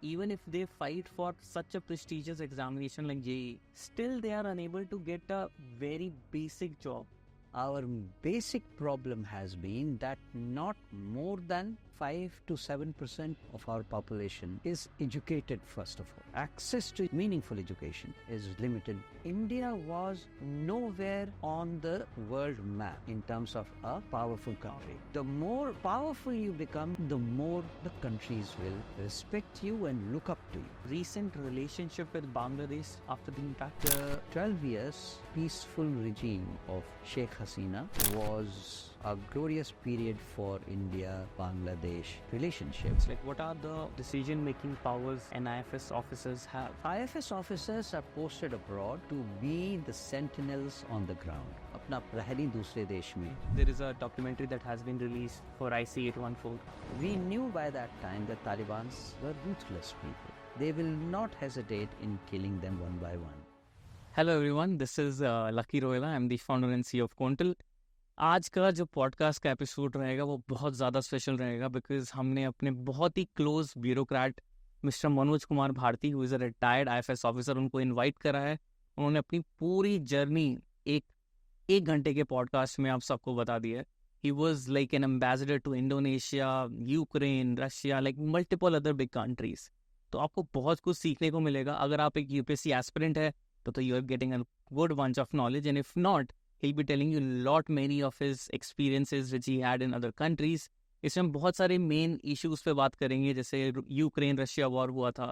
Even if they fight for such a prestigious examination like JEE, still they are unable to get a very basic job. Our basic problem has been that not more than 5 to 7% of our population is educated, first of all. Access to meaningful education is limited. India was nowhere on the world map in terms of a powerful country. The more powerful you become, the more the countries will respect you and look up to you. Recent relationship with Bangladesh after the impact. The 12 years peaceful regime of Sheikh Hasina was a glorious period for India-Bangladesh relationships. Like, what are the decision-making powers an IFS officers have? IFS officers are posted abroad to be the sentinels on the ground. अपना प्रहरी दूसरे देश में. There is a documentary that has been released for IC-814. We knew by that time that Talibans were ruthless people. They will not hesitate in killing them one by one. Hello everyone, this is Lucky Royala. I'm the founder and CEO of Quantal. आज का जो podcast का episode रहेगा वो बहुत ज़्यादा special रहेगा because हमने अपने बहुत ही close bureaucrat mister Manoj Kumar Bharti who is a retired IFS officer उनको इनवाइट करा है. उन्होंने अपनी पूरी जर्नी एक घंटे के पॉडकास्ट में आप सबको बता दी है. He was like an ambassador to Indonesia, Ukraine, Russia, like multiple other big countries. तो आपको बहुत कुछ सीखने को मिलेगा. अगर आप एक UPSC एस्पिरेंट है तो you are getting a good bunch of knowledge, and if not he'll be telling you lot many of his experiences which he had in other countries. इसमें हम बहुत सारे मेन इश्यूज पे बात करेंगे जैसे यूक्रेन रशिया वॉर हुआ था.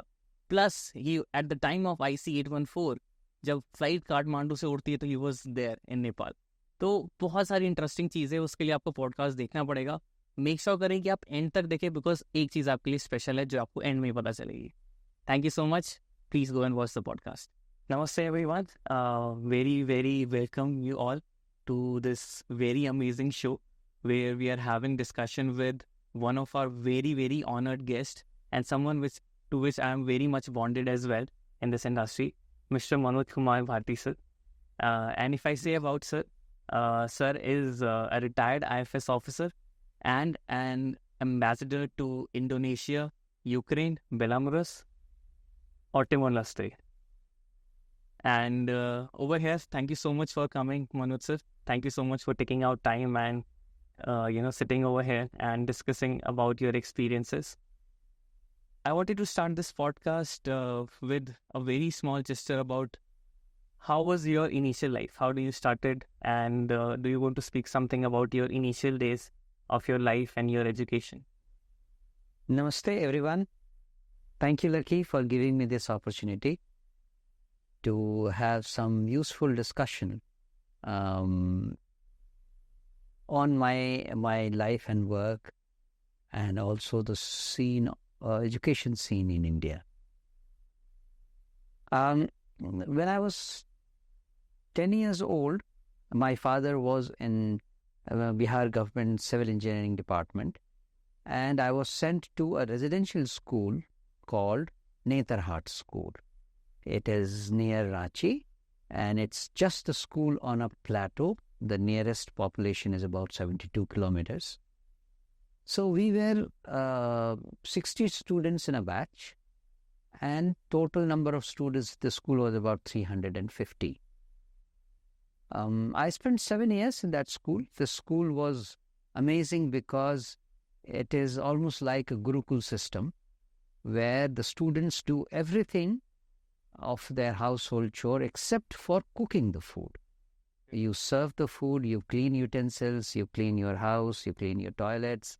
Plus he at the time of IC-814 जब फ्लाइट काठमांडू से उड़ती है तो he was there in Nepal. तो बहुत सारी इंटरेस्टिंग चीज़ें, उसके लिए आपको पॉडकास्ट देखना पड़ेगा. मेक श्योर करें कि आप एंड तक देखें बिकॉज एक चीज़ आपके लिए स्पेशल है जो आपको एंड में ही पता चलेगी. Thank you so much. Please go and watch the podcast. Namaste everyone. Very welcome you all to this very amazing show where we are having discussion with one of our very honored guests and someone to which I am very much bonded as well in this industry, Mr. Manoj Kumar Bharti sir. And if I say about sir, sir is a retired IFS officer and an ambassador to Indonesia, Ukraine, Belarus, or Timor-Leste. And over here, thank you so much for coming, Manoj sir. Thank you so much for taking out time and sitting over here and discussing about your experiences. I wanted to start this podcast with a very small gesture about how was your initial life? How do you started? And do you want to speak something about your initial days of your life and your education? Namaste, everyone. Thank you, Lucky, for giving me this opportunity to have some useful discussion on my life and work, and also the education scene in India. When I was 10 years old, my father was in Bihar government civil engineering department, and I was sent to a residential school called Netarhat School. It is near Ranchi, and it's just a school on a plateau. The nearest population is about 72 kilometers. So we were 60 students in a batch, and total number of students at the school was about 350. I spent 7 years in that school. The school was amazing because it is almost like a Gurukul system where the students do everything of their household chore except for cooking the food. You serve the food, you clean utensils, you clean your house, you clean your toilets.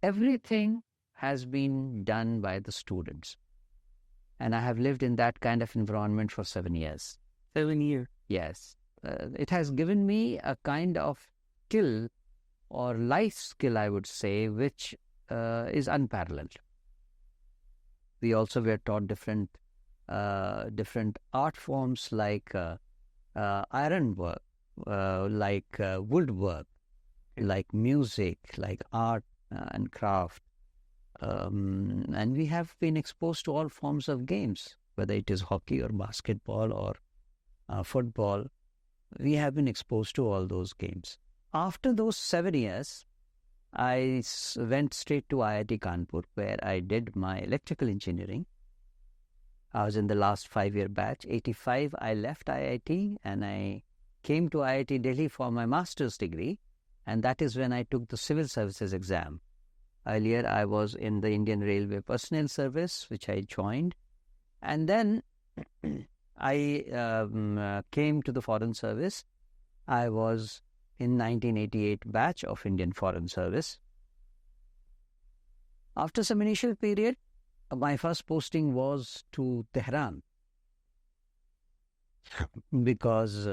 Everything has been done by the students. And I have lived in that kind of environment for 7 years. 7 years? Yes. It has given me a kind of skill or life skill, I would say, which is unparalleled. We also were taught different art forms like iron work, like woodwork, like music, like art and craft. And we have been exposed to all forms of games, whether it is hockey or basketball or football. We have been exposed to all those games. After those 7 years, I went straight to IIT Kanpur, where I did my electrical engineering. I was in the last 5-year batch. 85, I left IIT and I came to IIT Delhi for my master's degree. And that is when I took the civil services exam. Earlier, I was in the Indian Railway Personnel Service, which I joined. And then I came to the Foreign Service. I was in 1988 batch of Indian Foreign Service. After some initial period, my first posting was to Tehran because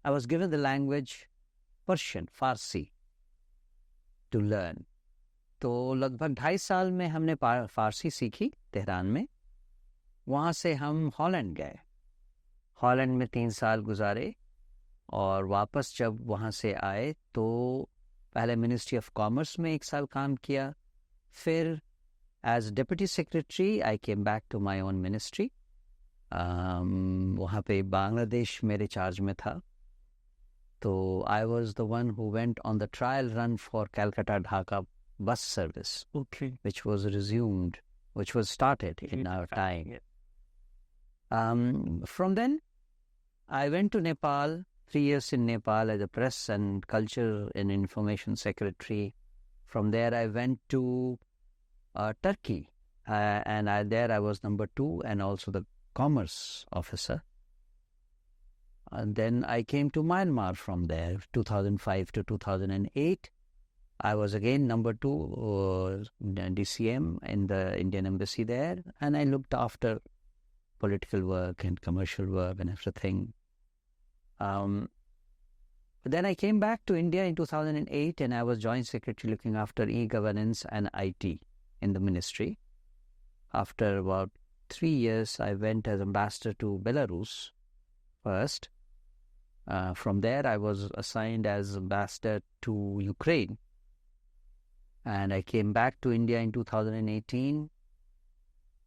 I was given the language Persian, Farsi, to learn. तो लगभग 2.5 साल में हमने फारसी सीखी Tehran में. वहाँ से हम हॉलैंड गए. हॉलैंड में 3 साल गुजारे और वापस जब वहाँ से आए तो पहले मिनिस्ट्री ऑफ कॉमर्स में 1 साल काम किया. फिर as deputy secretary I came back to my own ministry. वहाँ पे बांग्लादेश मेरे चार्ज में था. तो I was the one who went on the trial run for Calcutta Dhaka bus service, which was resumed, which was started in our time. From then, I went to Nepal, 3 years in Nepal as a press and culture and information secretary. From there, I went to Turkey, and there I was number 2 and also the commerce officer. And then I came to Myanmar from there, 2005 to 2008. I was again number 2 DCM in the Indian embassy there, and I looked after political work and commercial work and everything. Then I came back to India in 2008, and I was joint secretary looking after e-governance and IT in the ministry. After about 3 years, I went as ambassador to Belarus first. From there, I was assigned as ambassador to Ukraine. And I came back to India in 2018,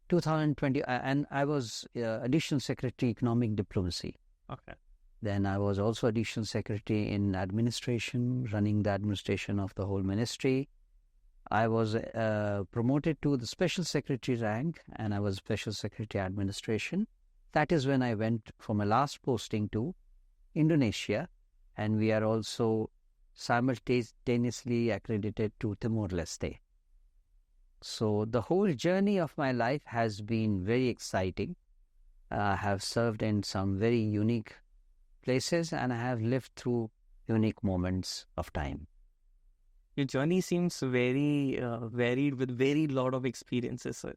2020, and I was additional secretary economic diplomacy. Okay. Then I was also additional secretary in administration, running the administration of the whole ministry. I was promoted to the special secretary rank, and I was special secretary administration. That is when I went for my last posting to Indonesia, and we are also simultaneously accredited to Timor-Leste. So the whole journey of my life has been very exciting. I have served in some very unique places, and I have lived through unique moments of time. Your journey seems very varied with very lot of experiences, sir.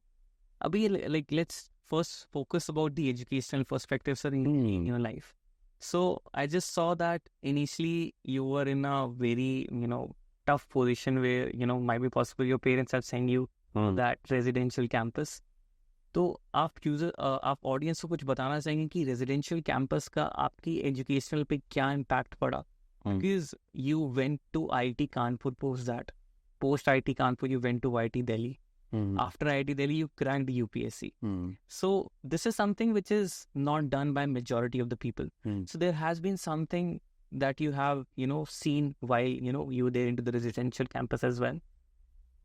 Abhi, like, let's first focus about the educational perspective, sir, in your life. So I just saw that initially you were in a very, tough position where, might be possible your parents have sent you that residential campus. तो आप audience को कुछ बताना चाहेंगे कि residential campus का आपकी educational पे क्या इम्पैक्ट पड़ा? Because you went to IIT Kanpur post that. Post IIT Kanpur, you went to IIT Delhi. After IIT Delhi, you cracked UPSC. So this is something which is not done by majority of the people. So there has been something that you have, seen while, you were there into the residential campus as well.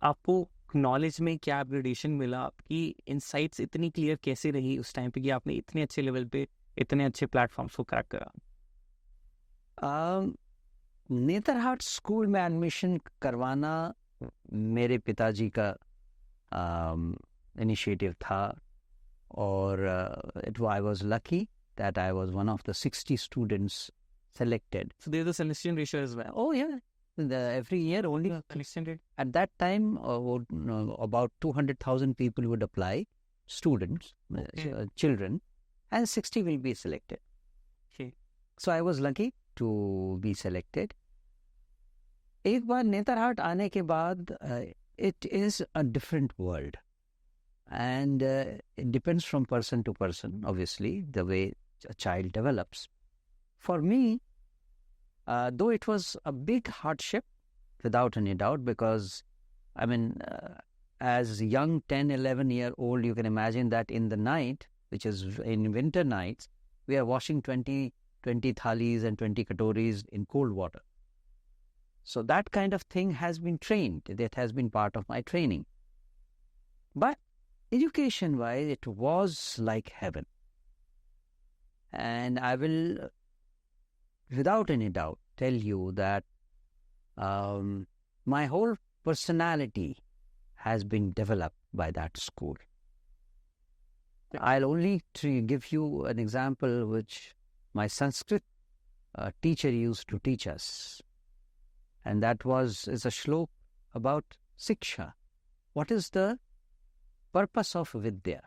आपको knowledge में क्या upgradation मिला? आपकी insights इतनी clear कैसे रही उस time पे कि आपने इतने अच्छे लेवल पे इतने अच्छे प्लेटफॉर्म्स को क्रैक करा? नेतरहाट स्कूल में एडमिशन करवाना मेरे पिताजी का इनिशिएटिव था, और I was lucky that I was one of the 60 students selected. So there's a selection ratio as well. Oh yeah, every year only. Selection rate. At that time, about 200,000 people would apply, students, children, and 60 will be selected. Okay. So I was lucky to be selected. एक बार नेतरहाट आने के बाद it is a different world, and it depends from person to person, obviously, the way a child develops. For me, though it was a big hardship, without any doubt, because, as young 10, 11-year-old, you can imagine that in the night, which is in winter nights, we are washing 20 thalis and 20 katoris in cold water. So that kind of thing has been trained. That has been part of my training. But education-wise, it was like heaven. And I will, without any doubt, tell you that my whole personality has been developed by that school. I'll only give you an example which my Sanskrit teacher used to teach us. And that is a shlok about Siksha. What is the purpose of Vidya?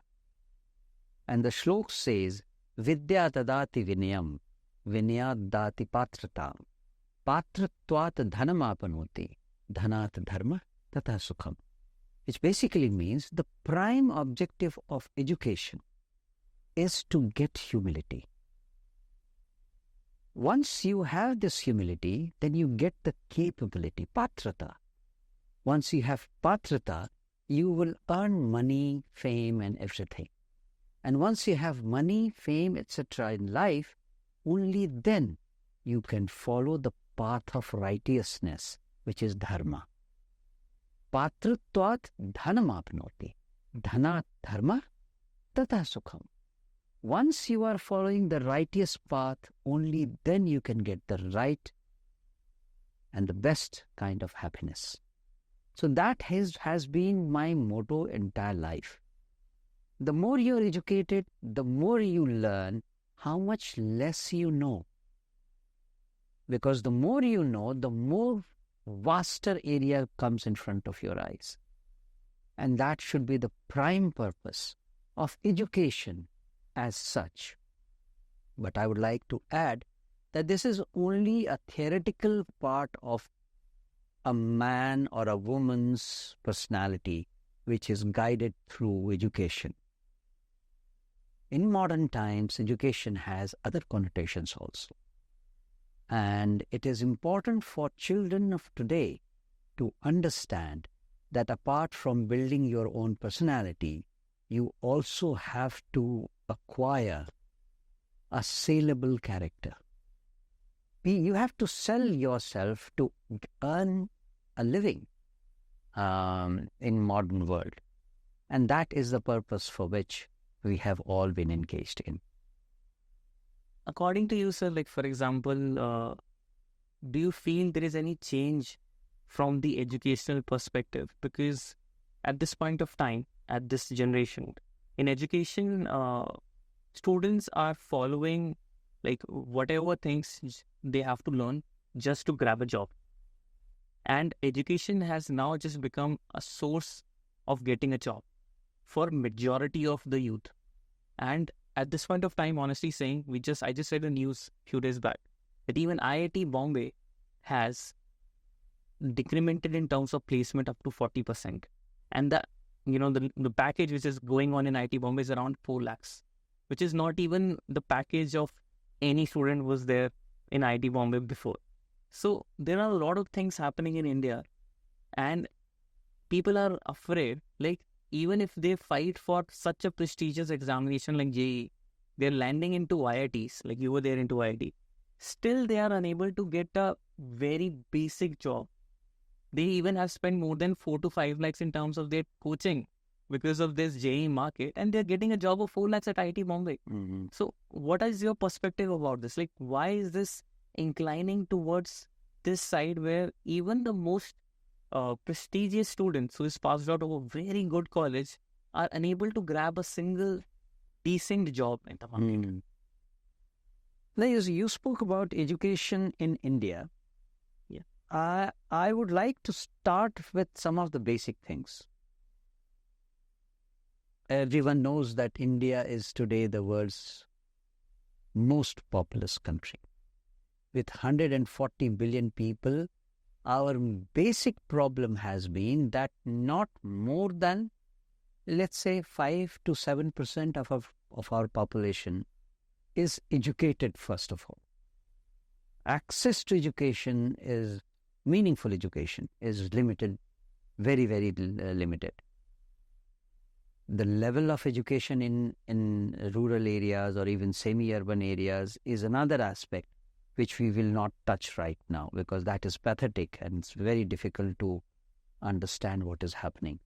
And the shlok says, Vidya tadati vinayam, vinayat dati patratam, patratvat dhanamapanoti, dhanat dharma tata sukham. Which basically means the prime objective of education is to get humility. Once you have this humility, then you get the capability, patrata. Once you have patrata, you will earn money, fame, and everything. And once you have money, fame, etc. in life, only then you can follow the path of righteousness, which is dharma. Patratvat dhanamapnoti. Dhanat dharma tata sukham. Once you are following the righteous path, only then you can get the right and the best kind of happiness. So that has been my motto entire life. The more you are educated, the more you learn, how much less you know. Because the more you know, the more vaster area comes in front of your eyes. And that should be the prime purpose of education as such. But I would like to add that this is only a theoretical part of a man or a woman's personality which is guided through education. In modern times, education has other connotations also. And it is important for children of today to understand that apart from building your own personality, you also have to acquire a saleable character. You have to sell yourself to earn a living in modern world. And that is the purpose for which we have all been engaged in. According to you, sir, like for example, do you feel there is any change from the educational perspective? Because at this point of time, at this generation, in education, students are following like whatever things they have to learn just to grab a job. And education has now just become a source of getting a job for majority of the youth. And at this point of time, honestly saying, I just read a news a few days back that even IIT Bombay has decremented in terms of placement up to 40%. And the package which is going on in IIT Bombay is around 4 lakhs, which is not even the package of any student was there in IIT Bombay before. So there are a lot of things happening in India, and people are afraid, like even if they fight for such a prestigious examination like JEE, they're landing into IITs, like you were there into IIT, still they are unable to get a very basic job. They even have spent more than 4 to 5 lakhs in terms of their coaching because of this JEE market, and they're getting a job of 4 lakhs at IIT Bombay. Mm-hmm. So what is your perspective about this? Like, why is this inclining towards this side where even the most prestigious students who is passed out of a very good college are unable to grab a single decent job in the market? Mm. Now, you spoke about education in India. Yeah. I would like to start with some of the basic things. Everyone knows that India is today the world's most populous country. With 140 billion people, our basic problem has been that not more than, let's say, 5 to 7% of our population is educated, first of all. Access to education is, meaningful education is limited, very, very limited. The level of education in rural areas or even semi-urban areas is another aspect which we will not touch right now, because that is pathetic and it's very difficult to understand what is happening.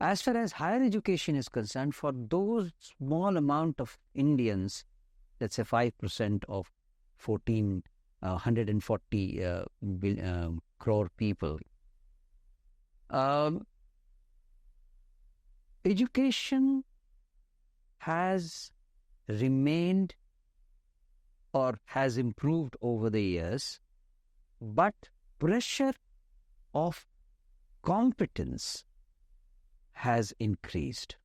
As far as higher education is concerned, for those small amount of Indians, let's say 5% of 140 crore people, education has remained or has improved over the years, but pressure of competence has increased.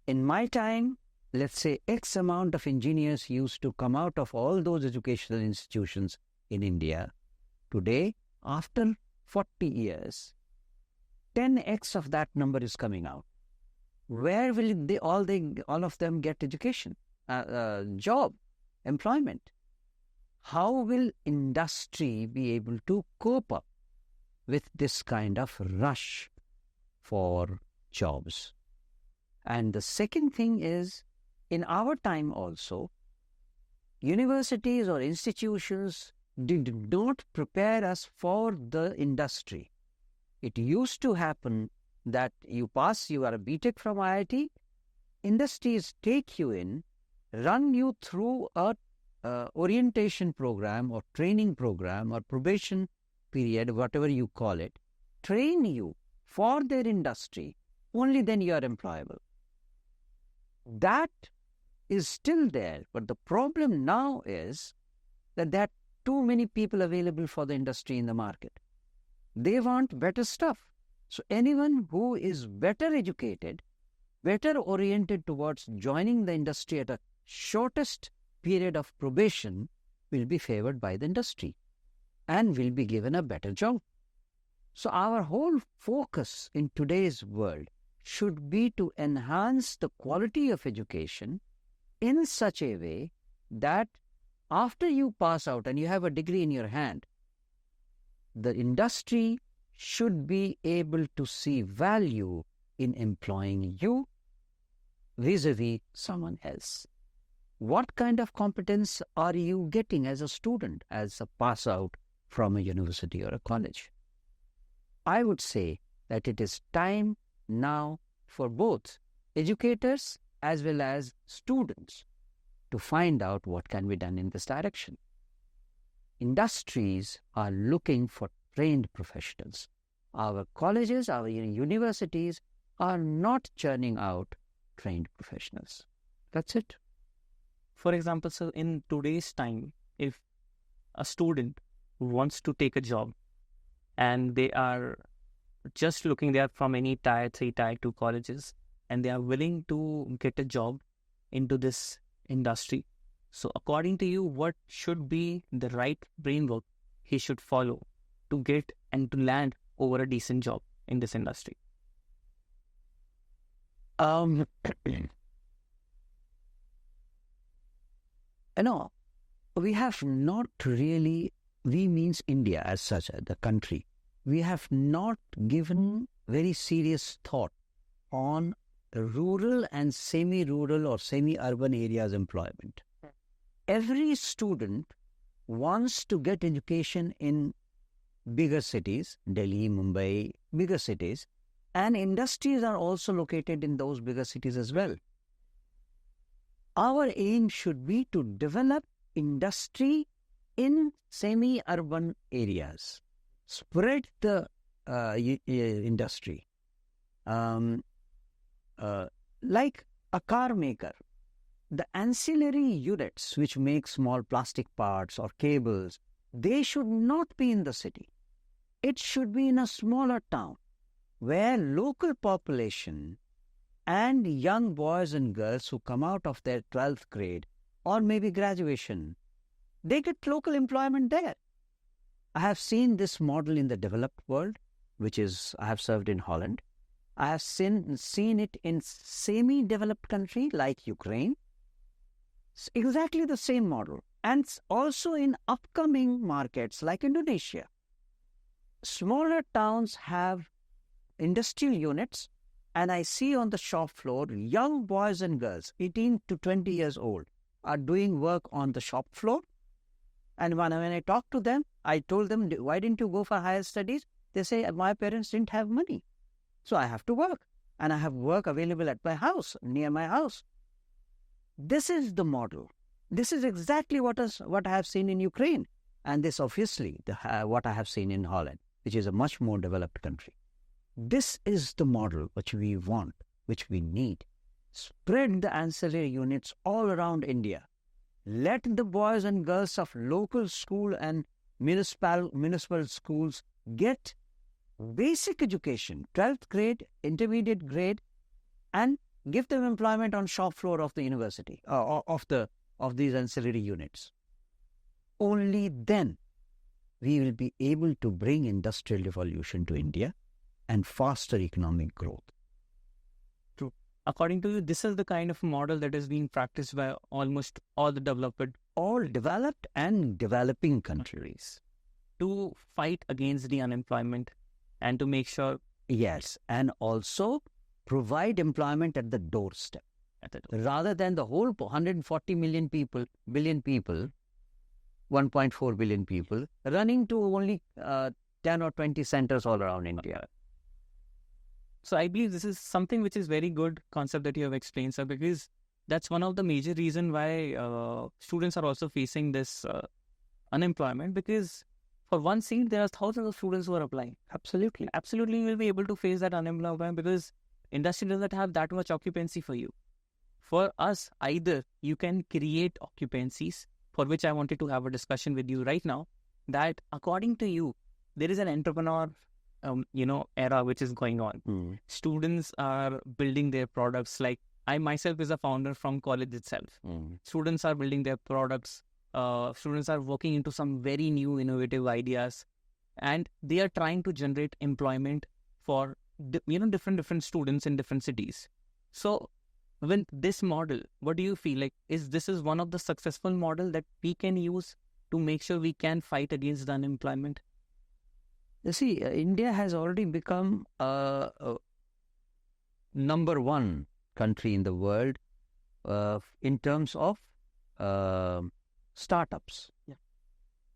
In my time, let's say X amount of engineers used to come out of all those educational institutions in India. Today, after 40 years, 10x of that number is coming out. Where will all of them get education, job, employment? How will industry be able to cope up with this kind of rush for jobs? And the second thing is, in our time also, universities or institutions did not prepare us for the industry. It used to happen that you are a BTech from IIT, industries take you in, run you through a orientation program or training program or probation period, whatever you call it, train you for their industry, only then you are employable. That is still there, but the problem now is that there are too many people available for the industry in the market. They want better stuff. So anyone who is better educated, better oriented towards joining the industry at a shortest period of probation will be favored by the industry and will be given a better job. So our whole focus in today's world should be to enhance the quality of education in such a way that after you pass out and you have a degree in your hand, the industry should be able to see value in employing you vis-a-vis someone else. What kind of competence are you getting as a student, as a pass out from a university or a college? I would say that it is time now for both educators as well as students to find out what can be done in this direction. Industries are looking for trained professionals. Our colleges, our universities are not churning out trained professionals. That's it. For example, sir, in today's time, if a student wants to take a job and they are just looking, they are from any tier 3, tier 2 colleges, and they are willing to get a job into this industry. So according to you, what should be the right brainwork he should follow to get and to land over a decent job in this industry? We have not really, we means India as such, the country, we have not given very serious thought on rural and semi-rural or semi-urban areas employment. Every student wants to get education in bigger cities, Delhi, Mumbai, bigger cities, and industries are also located in those bigger cities as well. Our aim should be to develop industry in semi-urban areas, spread the industry. Like a car maker, the ancillary units which make small plastic parts or cables, they should not be in the city. It should be in a smaller town where local population and young boys and girls who come out of their 12th grade or maybe graduation, they get local employment there. I have seen this model in the developed world, which is, I have served in Holland. I have seen it in semi-developed country like Ukraine. It's exactly the same model. And also in upcoming markets like Indonesia. Smaller towns have industrial units, and I see on the shop floor young boys and girls, 18 to 20 years old, are doing work on the shop floor. And when I talk to them, I told them, why didn't you go for higher studies? They say, my parents didn't have money. So I have to work. And I have work available at my house, near my house. This is the model. This is exactly what I have seen in Ukraine. And this obviously what I have seen in Holland, which is a much more developed country. This is the model which we want, which we need. Spread the ancillary units all around India. Let the boys and girls of local school and municipal schools get basic education, 12th grade, intermediate grade, and give them employment on shop floor of the university, of these ancillary units. Only then we will be able to bring industrial revolution to India and faster economic growth. True. According to you, this is the kind of model that is being practiced by almost all the developed and developing countries to fight against the unemployment and to make sure. Yes, and also provide employment at the doorstep. Rather than the whole 140 billion people, 1.4 billion people, running to only 10 or 20 centers all around India. So I believe this is something which is very good concept that you have explained, sir, because that's one of the major reasons why students are also facing this unemployment, because for one seat, there are thousands of students who are applying. Absolutely. Absolutely, you will be able to face that unemployment because industry doesn't have that much occupancy for you. For us, either you can create occupancies, for which I wanted to have a discussion with you right now, that according to you, there is an entrepreneur, era which is going on. Students are building their products. Like I myself is a founder from college itself. Students are building their products. Students are working into some very new innovative ideas, and they are trying to generate employment for different students in different cities. So with this model, what do you feel like this is one of the successful model that we can use to make sure we can fight against the unemployment? You see, India has already become a number one country in the world in terms of startups. Yeah.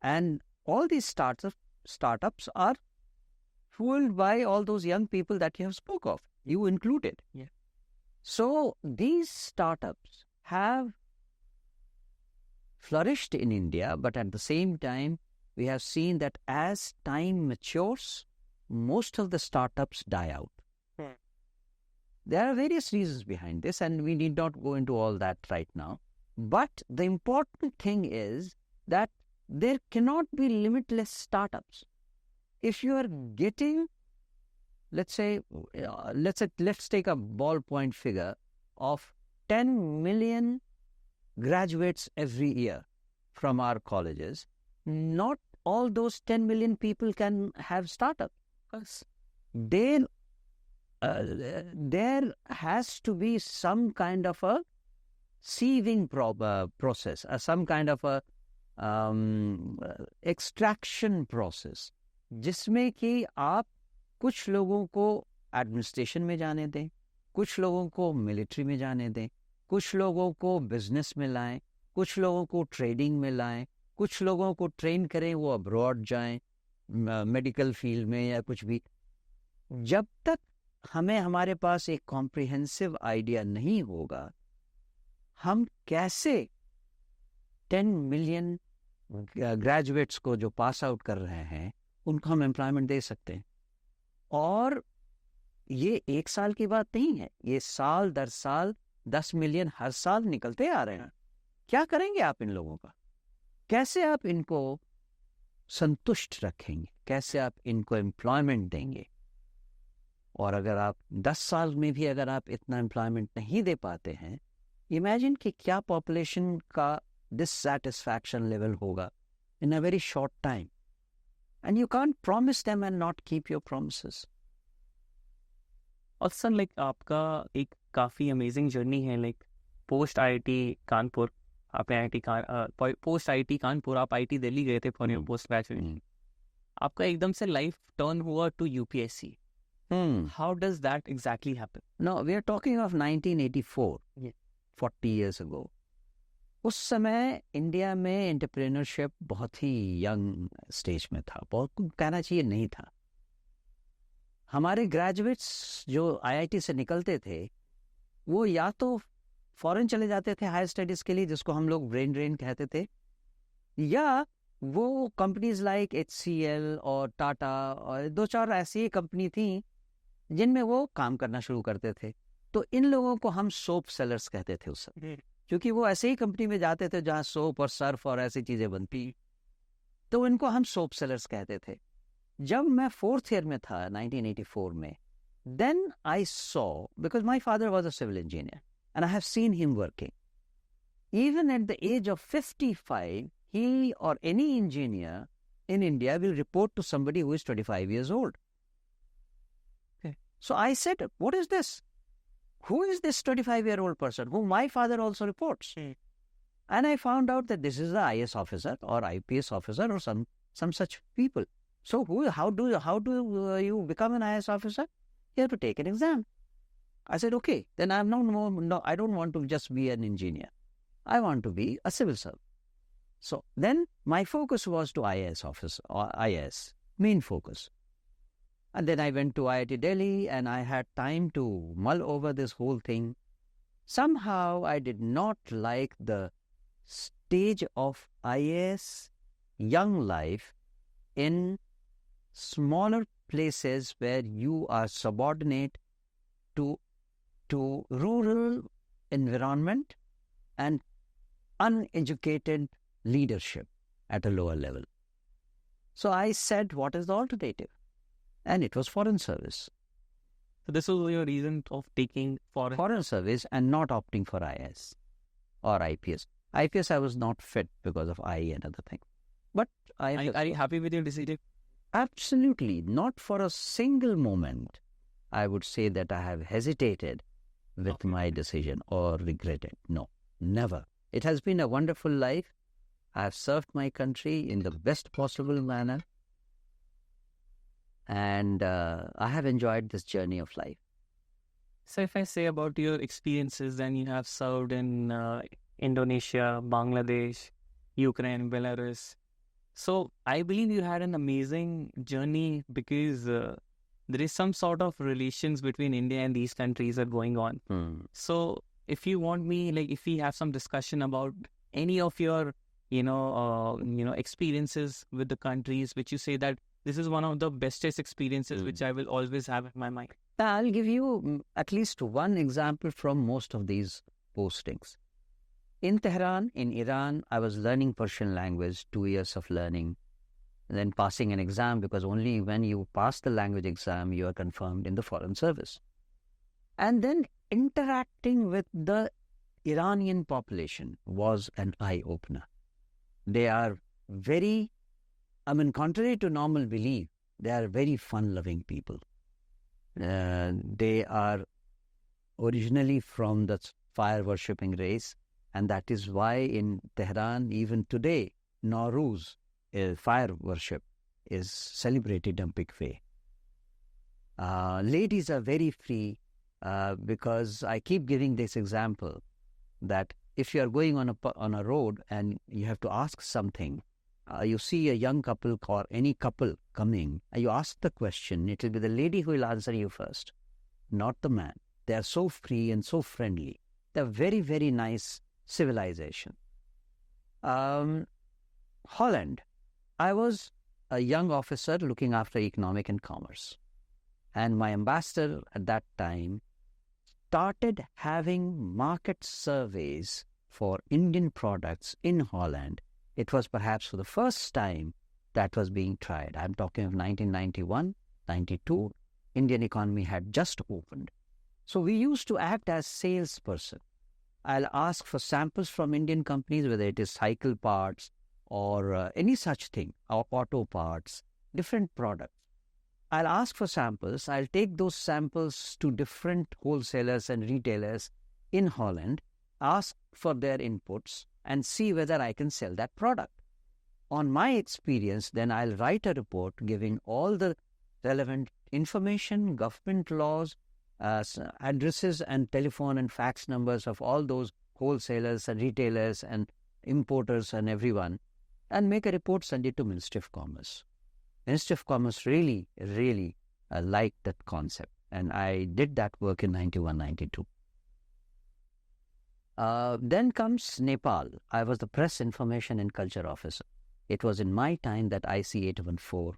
And all these startups are fueled by all those young people that you have spoke of, you included. Yeah. So these startups have flourished in India, but at the same time, we have seen that as time matures, most of the startups die out. There are various reasons behind this, and we need not go into all that right now. But the important thing is that there cannot be limitless startups. If you are getting, let's take a ballpoint figure of 10 million graduates every year from our colleges, not all those 10 million people can have startups. There has to be some kind of a sieving process, some kind of a extraction process, जिसमें कि आप कुछ लोगों को administration में जाने दें, कुछ लोगों को मिलिट्री में जाने दें, कुछ लोगों को बिजनेस में लाएं, कुछ लोगों को ट्रेडिंग में लाएं, कुछ लोगों को ट्रेन करें, वो अब्रॉड जाएं मेडिकल फील्ड में या कुछ भी. जब तक हमें हमारे पास एक कॉम्प्रिहेंसिव आइडिया नहीं होगा, हम कैसे 10 मिलियन ग्रेजुएट्स को जो पास आउट कर रहे हैं उनको हम एम्प्लॉयमेंट दे सकते हैं. और ये एक साल की बात नहीं है, ये साल दर साल 10 मिलियन हर साल निकलते आ रहे हैं. क्या करेंगे आप इन लोगों का? कैसे आप इनको संतुष्ट रखेंगे? कैसे आप इनको एम्प्लॉयमेंट देंगे? और अगर आप 10 साल में भी अगर आप इतना एम्प्लॉयमेंट नहीं दे पाते हैं, इमेजिन कि क्या पॉपुलेशन का डिससैटिस्फैक्शन लेवल होगा in a very short time. And you can't promise them and not keep your promises. और सर लाइक आपका एक काफ़ी अमेजिंग जर्नी है. लाइक पोस्ट IIT कानपुर, आपने पोस्ट IIT कानपुर आप IIT दिल्ली गए थे फॉर योर पोस्ट ग्रेजुएशन. आपका एकदम से लाइफ टर्न हुआ to UPSC. How does that exactly happen? No, we are talking of 1984, 40 years ago. उस समय इंडिया में एंटरप्रेन्योरशिप बहुत ही यंग स्टेज में था, बहुत कहना चाहिए नहीं था. हमारे ग्रेजुएट्स जो आईआईटी से निकलते थे वो या तो फॉरेन चले जाते थे हायर स्टडीज के लिए, जिसको हम लोग ब्रेन ड्रेन कहते थे, या वो कंपनीज लाइक HCL और टाटा और 2-4 ऐसी कंपनी थी जिनमें वो काम करना शुरू करते थे। तो इन लोगों को हम सोप सेलर्स कहते थे उस समय, क्योंकि वो ऐसे ही कंपनी में जाते थे जहाँ सोप और सर्फ और ऐसी चीजें बनती, तो इनको हम सोप सेलर्स कहते थे। जब मैं 4th ईयर में था 1984 में, then I saw, because my father was a civil engineer and I have seen him working. Even at the age of 55, he or any engineer in India will report to somebody who is 25 years old. Okay. So I said, what is this? Who is this 25-year-old person whom my father also reports? And I found out that this is the IS officer or IPS officer or some such people. So how do you become an IS officer? You have to take an exam. I said, okay, then I don't want to just be an engineer. I want to be a civil servant. So then my focus was to IIS officer or IIS, main focus. And then I went to IIT Delhi and I had time to mull over this whole thing. Somehow I did not like the stage of IAS young life in smaller places where you are subordinate to rural environment and uneducated leadership at a lower level. So I said, what is the alternative? And it was foreign service. So this was your reason of taking Foreign service and not opting for IS or IPS. IPS I was not fit because of IE and other things. But are you happy with your decision? Absolutely. Not for a single moment I would say that I have hesitated with my decision or regretted. No, never. It has been a wonderful life. I have served my country in the best possible manner. And I have enjoyed this journey of life. So if I say about your experiences, then you have served in Indonesia, Bangladesh, Ukraine, Belarus. So I believe you had an amazing journey because there is some sort of relations between India and these countries are going on. So if you want me, like if we have some discussion about any of your, experiences with the countries, which you say that this is one of the bestest experiences which I will always have in my mind. I'll give you at least one example from most of these postings. In Tehran, in Iran, I was learning Persian language, 2 years of learning, and then passing an exam, because only when you pass the language exam, you are confirmed in the foreign service. And then interacting with the Iranian population was an eye-opener. They are very, contrary to normal belief, they are very fun-loving people. They are originally from the fire-worshipping race, and that is why in Tehran, even today, Nowruz, fire worship, is celebrated in a big way. Ladies are very free because I keep giving this example that if you are going on a road and you have to ask something, you see a young couple or any couple coming, you ask the question, it will be the lady who will answer you first, not the man. They are so free and so friendly. They are very, very nice civilization. Holland, I was a young officer looking after economic and commerce. And my ambassador at that time started having market surveys for Indian products in Holland. It was perhaps for the first time that was being tried. I'm talking of 1991, 92. Indian economy had just opened. So we used to act as salesperson. I'll ask for samples from Indian companies, whether it is cycle parts or any such thing, or auto parts, different products. I'll ask for samples. I'll take those samples to different wholesalers and retailers in Holland, ask for their inputs, and see whether I can sell that product. On my experience, then I'll write a report giving all the relevant information, government laws, addresses and telephone and fax numbers of all those wholesalers and retailers and importers and everyone, and make a report, send it to Ministry of Commerce. Ministry of Commerce really liked that concept. And I did that work in 91, 92. Then comes Nepal. I was the Press Information and Culture Officer. It was in my time that IC 814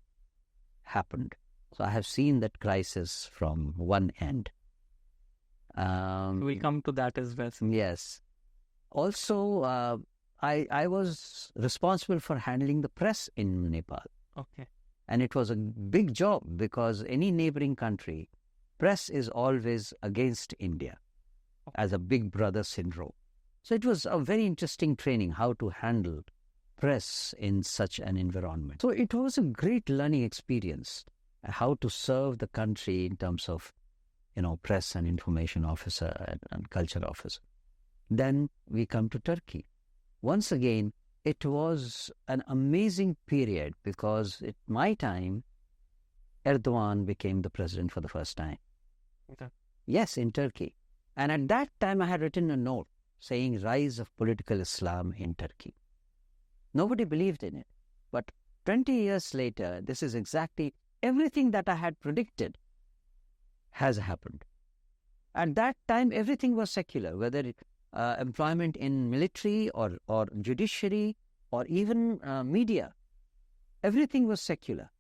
happened. So I have seen that crisis from one end. We'll come to that as well. Yes. Also, I was responsible for handling the press in Nepal. Okay. And it was a big job because any neighboring country, press is always against India as a big brother syndrome. So it was a very interesting training, how to handle press in such an environment. So it was a great learning experience, how to serve the country in terms of, press and information officer and culture officer. Then we come to Turkey. Once again, it was an amazing period because at my time, Erdogan became the president for the first time. Okay. Yes, in Turkey. And at that time, I had written a note saying rise of political Islam in Turkey. Nobody believed in it. But 20 years later, this is exactly everything that I had predicted has happened. At that time, everything was secular, whether it employment in military or judiciary or even media. Everything was secular.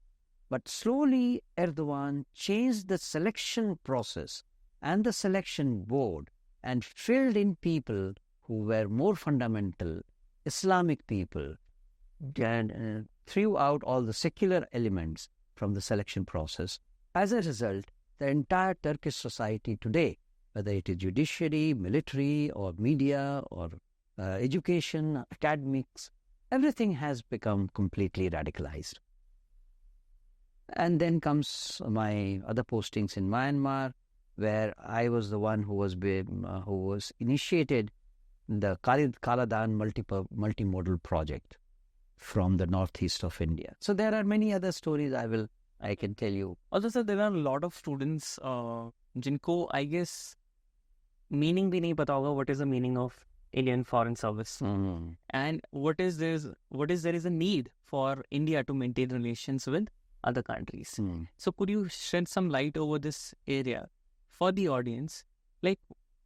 But slowly, Erdogan changed the selection process and the selection board and filled in people who were more fundamental, Islamic people, and threw out all the secular elements from the selection process. As a result, the entire Turkish society today, whether it is judiciary, military, or media, or education, academics, everything has become completely radicalized. And then comes my other postings in Myanmar, where I was the one who was initiated the Kaladan multimodal project from the northeast of India. So there are many other stories I can tell you. Also, sir, there are a lot of students जिनको I guess meaning भी नहीं पता होगा what is the meaning of Indian Foreign Service and what is there is a need for India to maintain relations with other countries. So could you shed some light over this area for the audience? Like,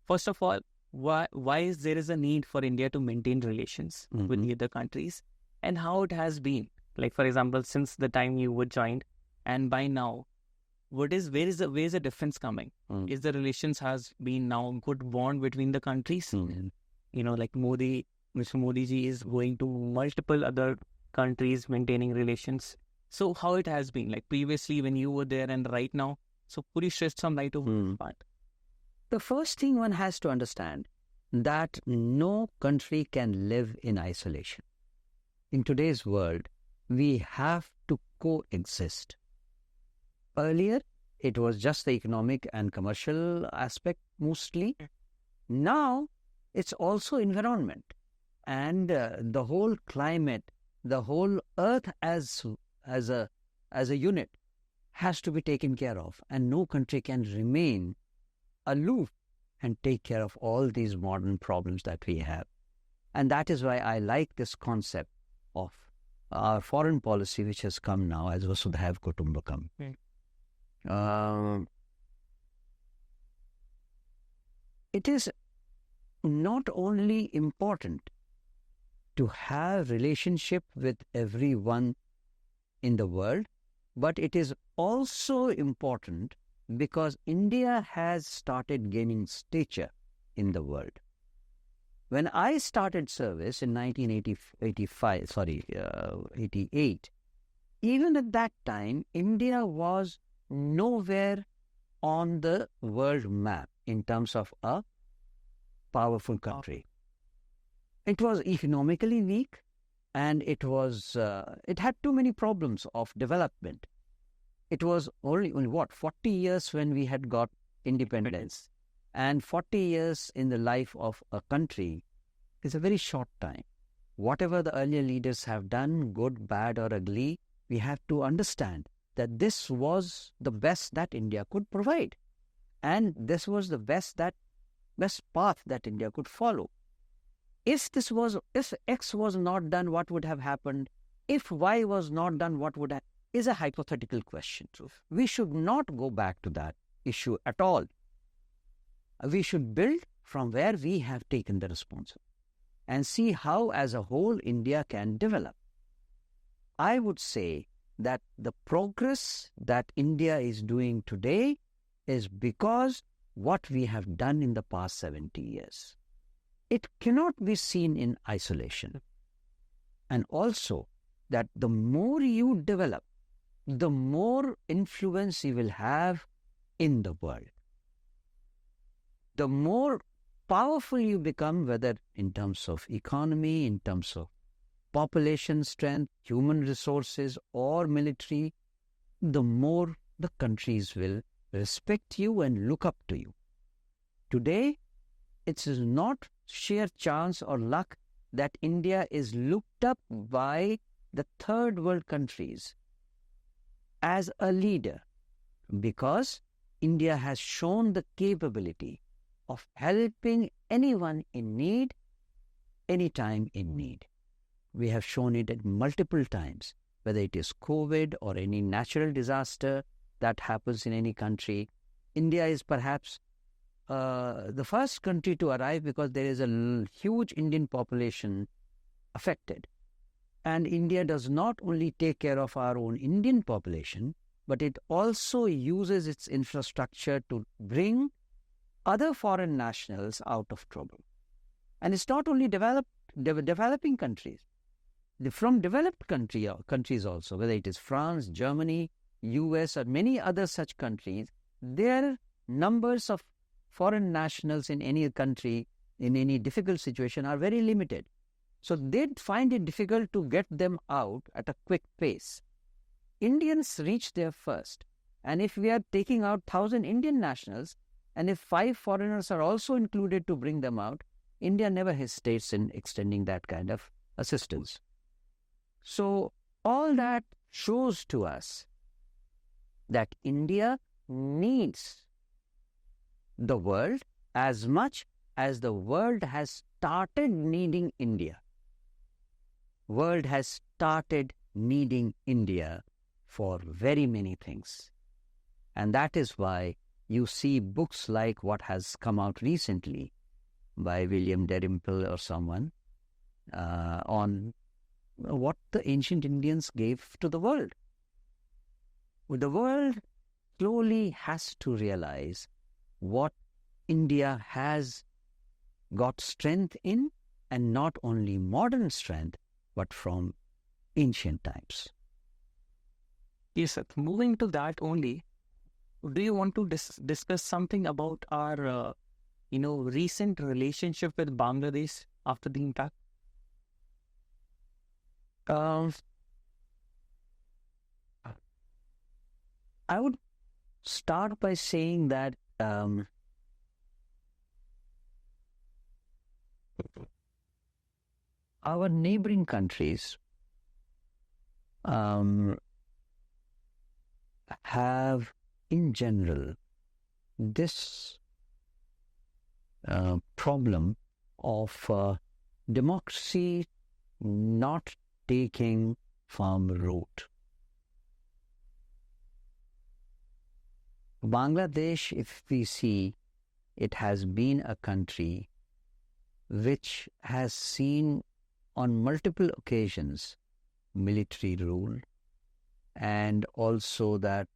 first of all, why is there a need for India to maintain relations with the other countries, and how it has been? Like, for example, since the time you were joined and by now, where is the difference coming? Is the relations has been now good bond between the countries? Like Mr. Modi ji is going to multiple other countries maintaining relations. So how it has been, like previously when you were there and right now? So could you shed some light over this part? The first thing one has to understand that no country can live in isolation. In today's world, we have to coexist. Earlier, it was just the economic and commercial aspect mostly. Now, it's also environment and the whole climate, the whole earth as a unit has to be taken care of, and no country can remain aloof and take care of all these modern problems that we have. And that is why I like this concept of our foreign policy, which has come now as Vasudhaiv Kutumbakam. It is not only important to have relationship with everyone in the world, but it is also important because India has started gaining stature in the world. When I started service in 1988, even at that time, India was nowhere on the world map in terms of a powerful country. It was economically weak, and it had too many problems of development. It was only 40 years when we had got independence, and 40 years in the life of a country is a very short time. Whatever the earlier leaders have done, good, bad, or ugly, we have to understand that this was the best that India could provide, and this was the best path that India could follow. If X was not done, what would have happened? If Y was not done, what would have? is a hypothetical question. We should not go back to that issue at all. We should build from where we have taken the responsibility and see how, as a whole, India can develop. I would say that the progress that India is doing today is because what we have done in the past 70 years. It cannot be seen in isolation. And also that the more you develop, the more influence you will have in the world. The more powerful you become, whether in terms of economy, in terms of population strength, human resources, or military, the more the countries will respect you and look up to you. Today, it is not sheer chance or luck that India is looked up by the third world countries as a leader, because India has shown the capability of helping anyone in need, anytime in need. We have shown it at multiple times, whether it is COVID or any natural disaster that happens in any country. India is perhaps the first country to arrive because there is a huge Indian population affected. And India does not only take care of our own Indian population, but it also uses its infrastructure to bring other foreign nationals out of trouble. And it's not only developing countries. From developed countries also, whether it is France, Germany, US, or many other such countries, their numbers of foreign nationals in any country, in any difficult situation, are very limited. So they find it difficult to get them out at a quick pace. Indians reach there first. And if we are taking out 1,000 Indian nationals, and if 5 foreigners are also included to bring them out, India never hesitates in extending that kind of assistance. So all that shows to us that India needs the world as much as the world has started needing India. World has started needing India for very many things. And that is why you see books like what has come out recently by William Dalrymple or someone on what the ancient Indians gave to the world. The world slowly has to realize what India has got strength in, and not only modern strength, but from ancient times. Yes, sir. Moving to that only, do you want to discuss something about our, recent relationship with Bangladesh after the impact? I would start by saying that our neighboring countries have, in general, this problem of democracy not taking firm root. Bangladesh, if we see, it has been a country which has seen on multiple occasions military rule, and also that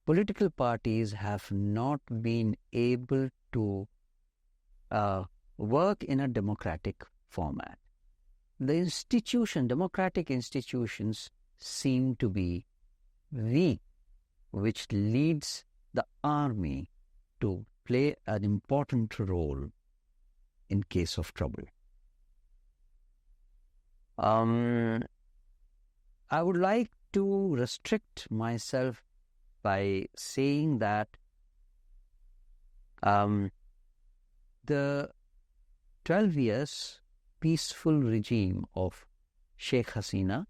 political parties have not been able to work in a democratic format. The democratic institutions seem to be weak, which leads the army to play an important role in case of trouble. I would like to restrict myself by saying that the 12 years peaceful regime of Sheikh Hasina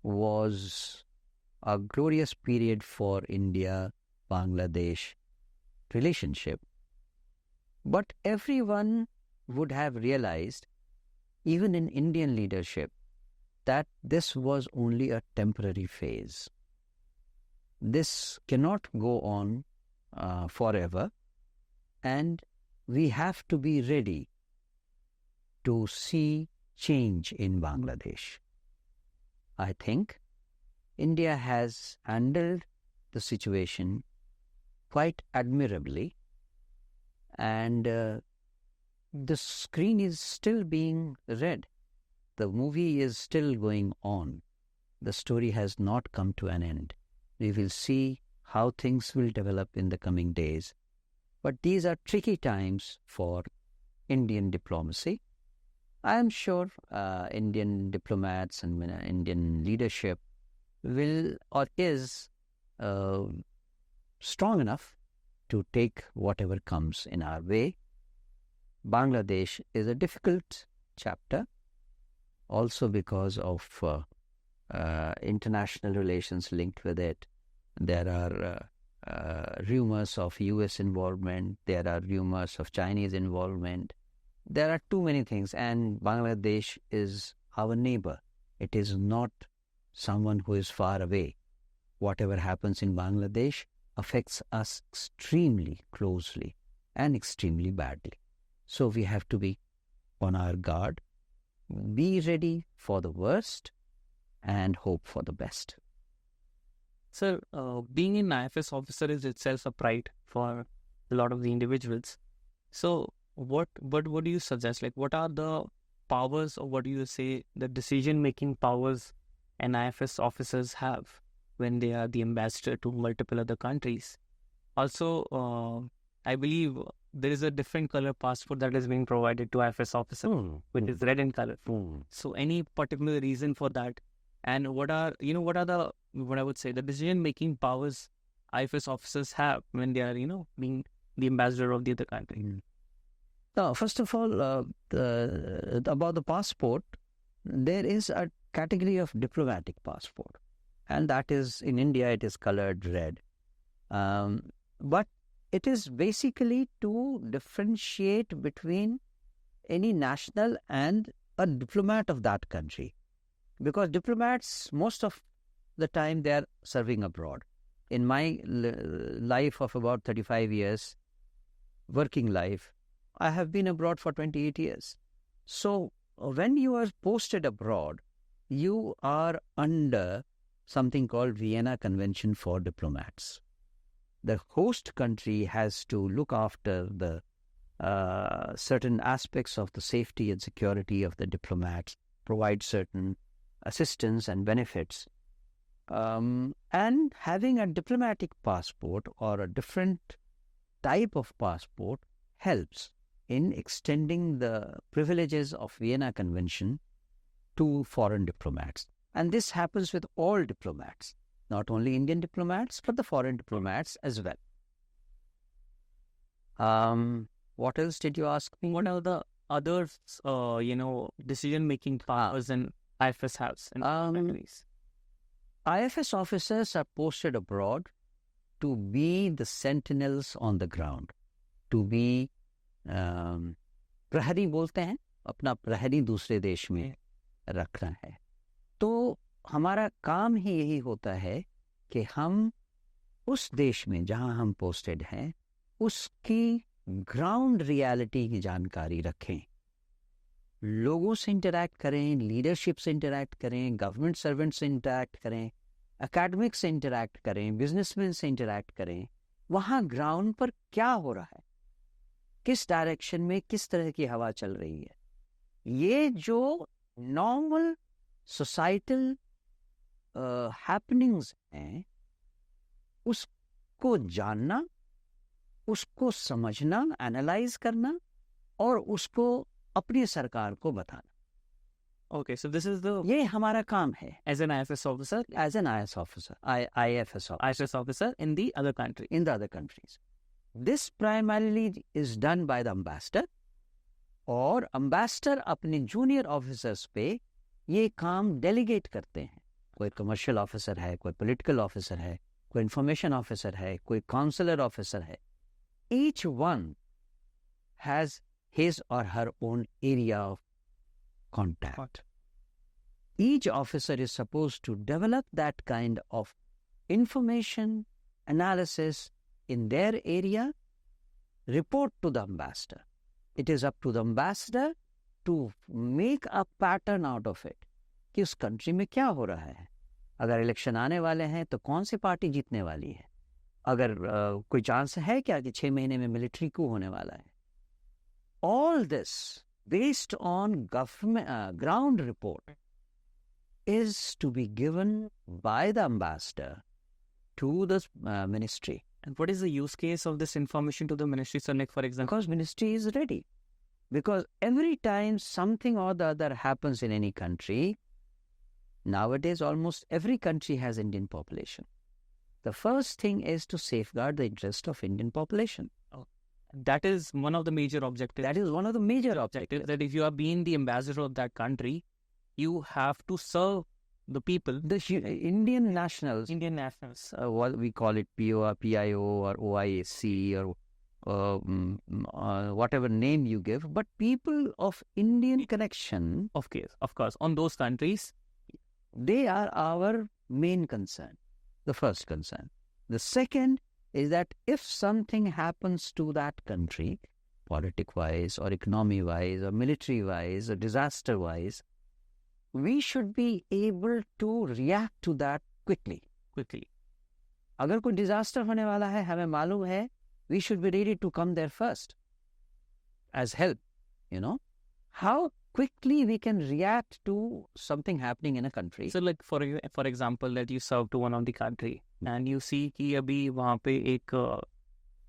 was a glorious period for India-Bangladesh relationship. But everyone would have realized, even in Indian leadership, that this was only a temporary phase. This cannot go on forever, and we have to be ready to see change in Bangladesh. I think India has handled the situation quite admirably, and the screen is still being read. The movie is still going on. The story has not come to an end. We will see how things will develop in the coming days. But these are tricky times for Indian diplomacy. I am sure Indian diplomats and Indian leadership will or is strong enough to take whatever comes in our way. Bangladesh is a difficult chapter, also because of international relations linked with it. There are rumors of US involvement. There are rumors of Chinese involvement. There are too many things, and Bangladesh is our neighbor. It is not someone who is far away. Whatever happens in Bangladesh affects us extremely closely and extremely badly. So we have to be on our guard, be ready for the worst, and hope for the best. Sir, being an IFS officer is itself a pride for a lot of the individuals. So what do you suggest? Like, what are the powers, or what do you say the decision-making powers an IFS officers have when they are the ambassador to multiple other countries? Also, I believe there is a different color passport that is being provided to IFS officer, which is red in color. So any particular reason for that? And what are the, what I would say, the decision-making powers IFS officers have when they are, being the ambassador of the other country? Now, first of all, about the passport, there is a category of diplomatic passport, and that is, in India, it is colored red. But it is basically to differentiate between any national and a diplomat of that country. Because diplomats, most of the time, they are serving abroad. In my life of about 35 years, working life, I have been abroad for 28 years. So when you are posted abroad, you are under something called Vienna Convention for Diplomats. The host country has to look after the certain aspects of the safety and security of the diplomats, provide certain assistance and benefits. And having a diplomatic passport or a different type of passport helps in extending the privileges of Vienna Convention to foreign diplomats. And this happens with all diplomats, not only Indian diplomats, but the foreign diplomats as well. What else did you ask me? What are the other, decision-making powers and IFS has in countries? IFS officers are posted abroad to be the sentinels on the ground, to be प्रहरी बोलते हैं, अपना प्रहरी दूसरे देश में रखना है. तो हमारा काम ही यही होता है कि हम उस देश में जहां हम पोस्टेड हैं उसकी ग्राउंड रियलिटी की जानकारी रखें, लोगों से इंटरैक्ट करें, लीडरशिप से इंटरैक्ट करें, गवर्नमेंट सर्वेंट से इंटरैक्ट करें, एकेडमिक से इंटरैक्ट करें, बिजनेसमैन से इंटरैक्ट करें. वहाँ ग्राउंड पर क्या हो रहा है, किस डायरेक्शन में किस तरह की हवा चल रही है, ये जो नॉर्मल सोसाइटल हैपनिंग्स हैं उसको जानना, उसको समझना, एनालाइज करना और उसको अपनी सरकार को बताना. Okay, so this is the... ये हमारा काम है. As an IFS officer? As an IFS officer. IFS officer. IFS officer in the other country. In the other countries. This primarily is done by the ambassador, और ambassador अपने junior officers पे ये काम delegate करते हैं. कोई commercial officer है, कोई political officer है, कोई information officer है, कोई consular officer है. Each one has his or her own area of contact. each officer is supposed to develop that kind of information, analysis in their area, report to the ambassador. It is up to the ambassador to make a pattern out of it कि उस country में क्या हो रहा है. अगर election आने वाले हैं तो कौन सी पार्टी जीतने वाली है, अगर कोई चांस है क्या कि 6 महीने में मिलिट्री coup होने वाला है. All this based on government ground report is to be given by the ambassador to the ministry. And what is the use case of this information to the ministry, sir? Like, for example, Because ministry is ready. Because every time something or the other happens in any country, nowadays almost every country has Indian population. The first thing is to safeguard the interest of Indian population. that is one of the major objectives. That is one of the major objectives. That if you are being the ambassador of that country, you have to serve the people. The Indian nationals, Indian nationals. what we call it PIO or OIAC or whatever name you give, but people of Indian connection, Of course, on those countries, they are our main concern, the first concern. The second is that if something happens to that country, politic-wise or economy-wise or military-wise or disaster-wise, we should be able to react to that quickly. अगर कोई disaster होने वाला है, हमें मालूम है, we should be ready to come there first as help, How quickly we can react to something happening in a country. So, like for example, that you serve to one of the country and you see कि अभी वहाँ पे एक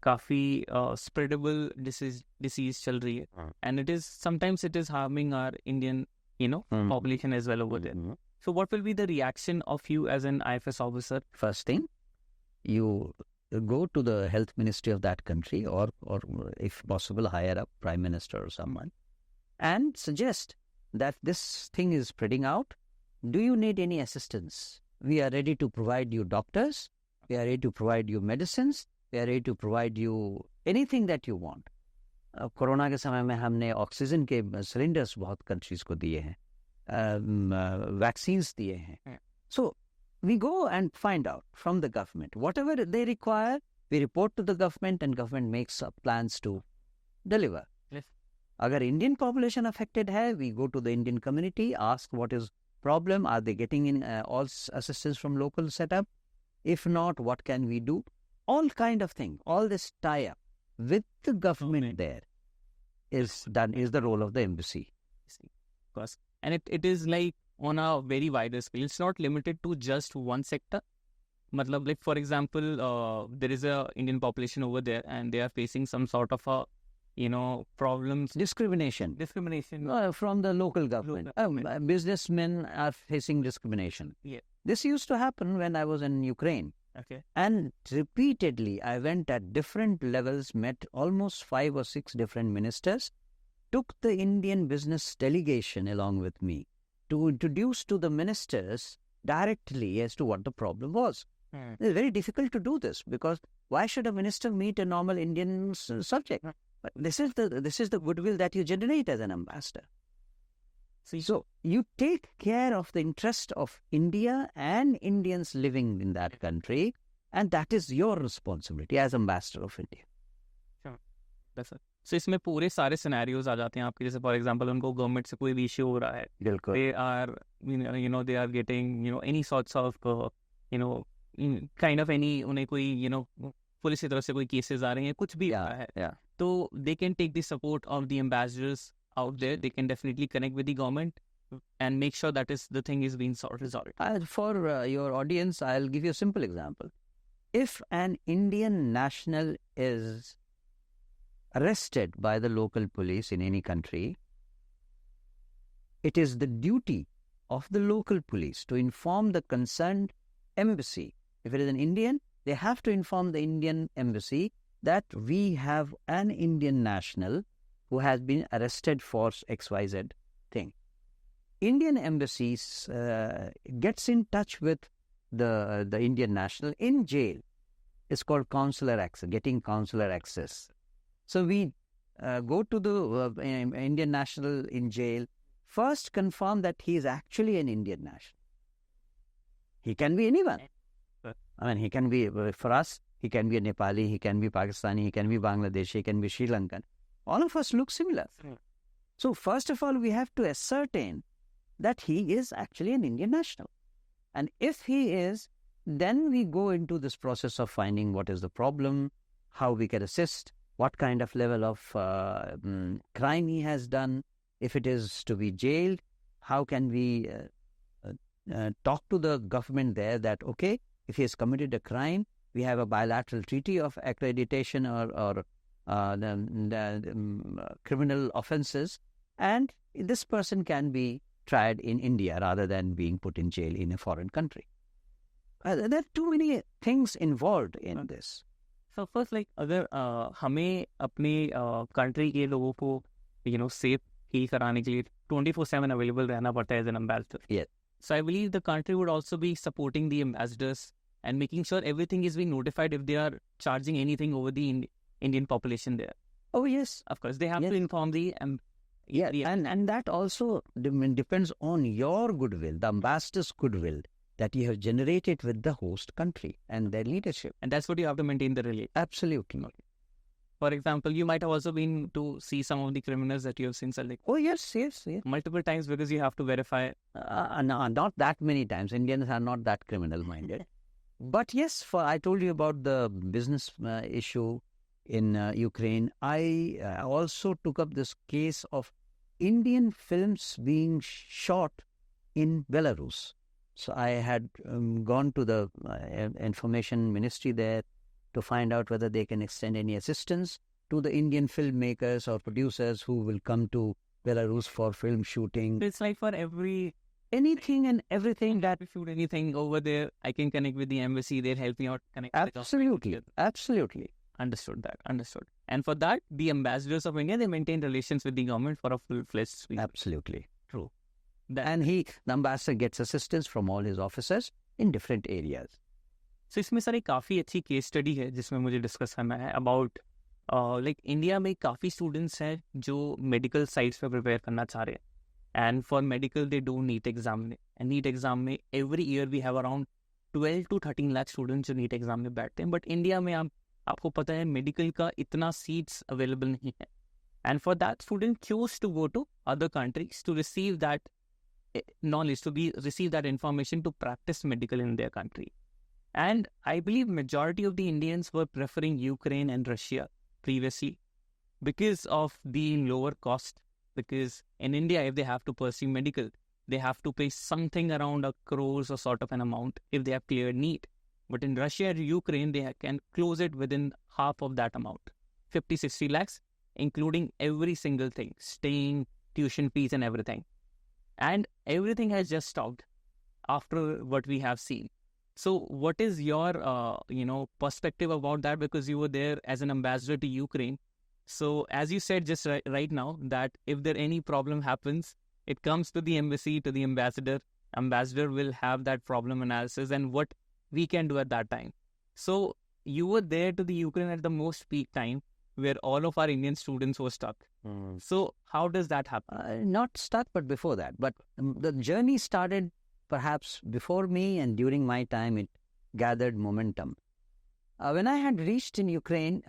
काफी spreadable disease चल रही है, and sometimes it is harming our Indian population as well over there. So what will be the reaction of you as an IFS officer? First thing, you go to the health ministry of that country or if possible higher up, prime minister or someone, and suggest that this thing is spreading out. Do you need any assistance? We are ready to provide you doctors. We are ready to provide you medicines. We are ready to provide you anything that you want. Corona के समय में हमने oxygen के cylinders बहुत countries को दिए हैं, vaccines दिए हैं. So we go and find out from the government whatever they require. We report to the government and government makes up plans to deliver. Yes. अगर Indian population affected है, we go to the Indian community, ask what is problem, are they getting in all assistance from local setup? If not, what can we do? All kind of thing, all this tie-up with the government there is the role of the embassy. Of course. And it is like on a very wider scale. It's not limited to just one sector. Matlab, like for example, there is a Indian population over there and they are facing some sort of a problems. Discrimination. From the local government. Businessmen are facing discrimination. Yeah. This used to happen when I was in Ukraine. Okay. And repeatedly, I went at different levels, met almost 5 or 6 different ministers, took the Indian business delegation along with me to introduce to the ministers directly as to what the problem was. It's very difficult to do this because why should a minister meet a normal Indian subject? But this is the goodwill that you generate as an ambassador. So you take care of the interest of India and Indians living in that country, and that is your responsibility as ambassador of India. Sure. That's it. So इसमें पूरे सारे scenarios आ जाते हैं आपके, जैसे for example उनको government से कोई भी issue हो रहा है. बिल्कुल. They are they are getting any sorts of kind of any उन्हें कोई पुलिस की तरफ से कोई cases आ रहे हैं, कुछ भी आ रहा है. So they can take the support of the ambassadors out there. They can definitely connect with the government and make sure that the thing is being resolved. For your audience, I'll give you a simple example. If an Indian national is arrested by the local police in any country, it is the duty of the local police to inform the concerned embassy. If it is an Indian, they have to inform the Indian embassy that we have an Indian national who has been arrested for XYZ thing. Indian embassies gets in touch with the Indian national in jail. It's called consular access, getting consular access. So we go to the Indian national in jail, first confirm that he is actually an Indian national. He can be anyone. I mean, he can be, for us, he can be a Nepali, he can be Pakistani, he can be Bangladeshi, he can be Sri Lankan. All of us look similar. So first of all, we have to ascertain that he is actually an Indian national. And if he is, then we go into this process of finding what is the problem, how we can assist, what kind of level of crime he has done. If it is to be jailed, how can we talk to the government there that, okay, if he has committed a crime, we have a bilateral treaty of accreditation or criminal offences, and this person can be tried in India rather than being put in jail in a foreign country. There are too many things involved in this. So first, like, अगर हमें अपने country के लोगों को safe feel कराने के लिए 24/7 available रहना पड़ता है as an ambassador. Yes. So I believe the country would also be supporting the ambassadors and making sure everything is being notified if they are charging anything over the Indian population there. Oh yes, Of course, they have to inform the and that also depends on your goodwill, the ambassador's goodwill that you have generated with the host country and their leadership. And that's what you have to maintain the relation. Absolutely. For example, you might have also been to see some of the criminals that you have seen, like, Oh yes. multiple times, because you have to verify. No, not that many times. Indians are not that criminal-minded. But yes, I told you about the business issue in Ukraine. I also took up this case of Indian films being shot in Belarus. So I had gone to the information ministry there to find out whether they can extend any assistance to the Indian filmmakers or producers who will come to Belarus for film shooting. It's like for Anything and everything that... If you shoot anything over there, I can connect with the embassy. They'll help me out. Absolutely. Understood. And for that, the ambassadors of India, they maintain relations with the government for a full-fledged suite. Absolutely. True. And the ambassador gets assistance from all his officers in different areas. So इसमें sir एक काफ़ी अच्छी case study है जिसमें मुझे discuss करना है about like India में काफ़ी स्टूडेंट्स हैं जो मेडिकल साइट्स पे प्रिपेयर करना चाह रहे हैं. And for medical, they do NEET exam. And NEET exam में every year we have around 12 to 13 lakh students जो NEET exam में बैठते हैं. But India में आपको पता है medical का इतना seats available नहीं है. And for that, student choose to go to other countries to receive that knowledge, receive that information to practice medical in their country. And I believe majority of the Indians were preferring Ukraine and Russia previously because of the lower cost. Because in India, if they have to pursue medical, they have to pay something around a crores or sort of an amount if they have cleared NEET. But in Russia and Ukraine, they can close it within half of that amount, 50-60 lakhs, including every single thing, staying, tuition fees and everything. And everything has just stopped after what we have seen. So what is your, perspective about that? Because you were there as an ambassador to Ukraine. So as you said just right now, that if there any problem happens, it comes to the embassy, to the ambassador. Ambassador will have that problem analysis and what we can do at that time. So you were there to the Ukraine at the most peak time where all of our Indian students were stuck. So how does that happen? Not stuck, but before that. But the journey started perhaps before me, and during my time it gathered momentum. When I had reached in Ukraine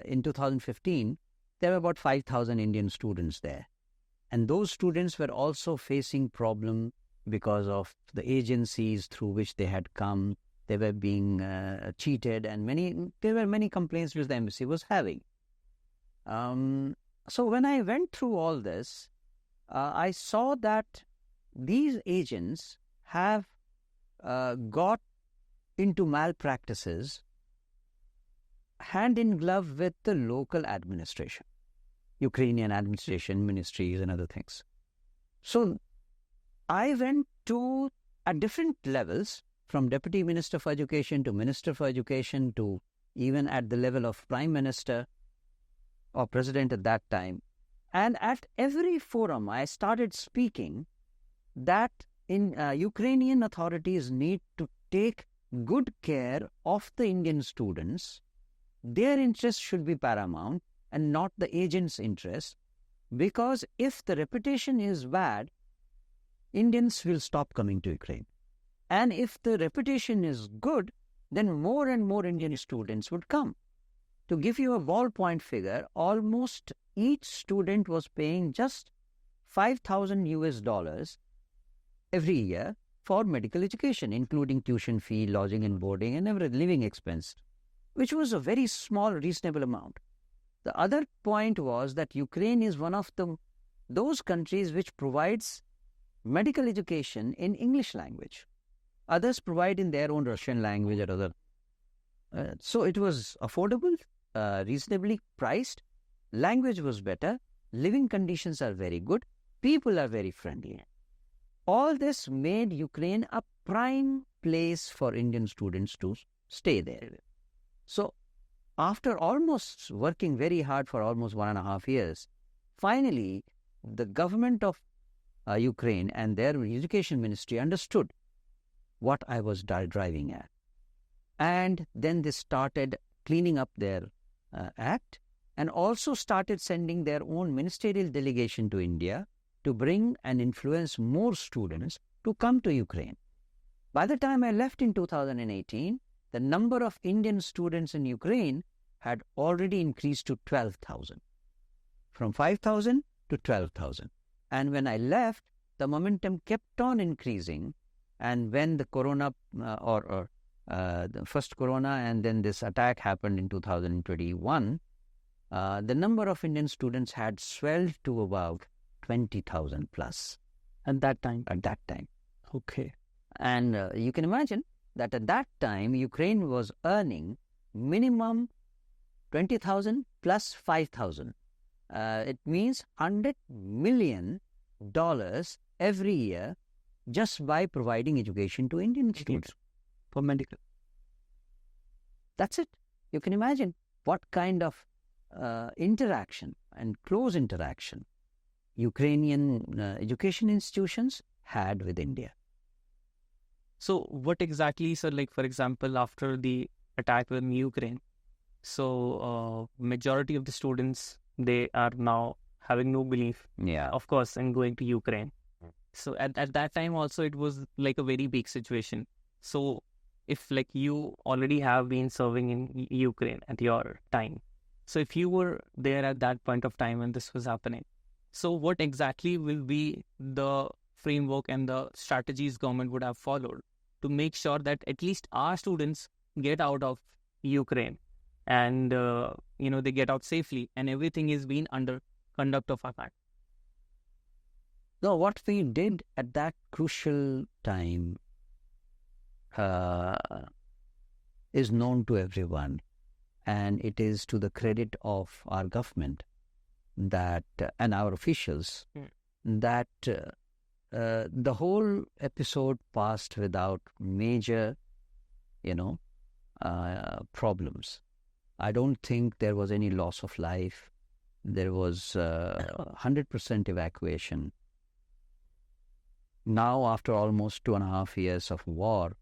in 2015, there were about 5,000 Indian students there. And those students were also facing problem because of the agencies through which they had come. They were being cheated, and there were many complaints which the embassy was having. So when I went through all this, I saw that these agents have got into malpractices hand in glove with the local administration, Ukrainian administration, ministries and other things. So I went to at different levels, from Deputy Minister for Education to Minister for Education to even at the level of Prime Minister or President at that time. And at every forum, I started speaking that Ukrainian authorities need to take good care of the Indian students. Their interest should be paramount and not the agent's interest. Because if the reputation is bad, Indians will stop coming to Ukraine. And if the reputation is good, then more and more Indian students would come. To give you a ballpoint figure, almost each student was paying just $5,000 every year for medical education, including tuition fee, lodging and boarding, and every living expense, which was a very small, reasonable amount. The other point was that Ukraine is one of those countries which provides medical education in English language. Others provide in their own Russian language or other. So it was affordable, reasonably priced, language was better, living conditions are very good, people are very friendly. All this made Ukraine a prime place for Indian students to stay there. So after almost working very hard for almost 1.5 years, finally the government of Ukraine and their education ministry understood what I was driving at. And then they started cleaning up their act and also started sending their own ministerial delegation to India to bring and influence more students to come to Ukraine. By the time I left in 2018, the number of Indian students in Ukraine had already increased to 12,000. From 5,000 to 12,000. And when I left, the momentum kept on increasing. And when the corona the first corona and then this attack happened in 2021, the number of Indian students had swelled to about 20,000 plus. At that time? At that time. Okay. And you can imagine that at that time, Ukraine was earning minimum 20,000 plus 5,000. It means $100 million every year just by providing education to Indian students. For medical. That's it. You can imagine what kind of interaction and close interaction Ukrainian education institutions had with India. So what exactly, sir, like for example, after the attack in Ukraine, so majority of the students, they are now having no belief, of course, in going to Ukraine. So at that time also it was like a very big situation. So if like you already have been serving in Ukraine at your time, so if you were there at that point of time when this was happening, so what exactly will be the framework and the strategies government would have followed to make sure that at least our students get out of Ukraine and they get out safely and everything is being under conduct of our country? No, what we did at that crucial time is known to everyone, and it is to the credit of our government that and our officials that the whole episode passed without major, problems. I don't think there was any loss of life. There was 100% evacuation. Now, after almost 2.5 years of war,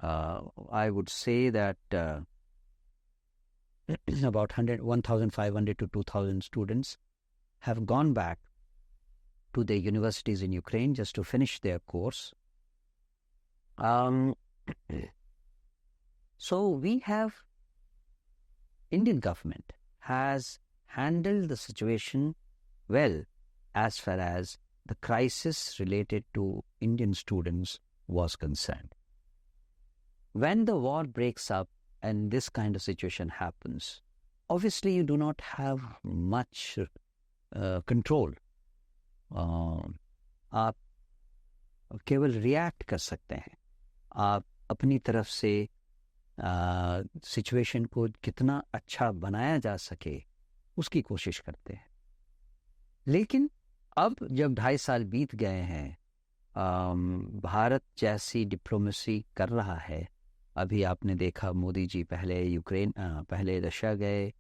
I would say that about 1,500 to 2,000 students have gone back to the universities in Ukraine just to finish their course. So we have, Indian government has handled the situation well as far as the crisis related to Indian students was concerned. When the war breaks up and this kind of situation happens, obviously you do not have much control. आप केवल react कर सकते हैं. आप अपनी तरफ से situation को कितना अच्छा बनाया जा सके उसकी कोशिश करते हैं. लेकिन अब जब 2.5 साल बीत गए हैं, भारत जैसी डिप्लोमेसी कर रहा है. अभी आपने देखा मोदी जी पहले रशिया गए,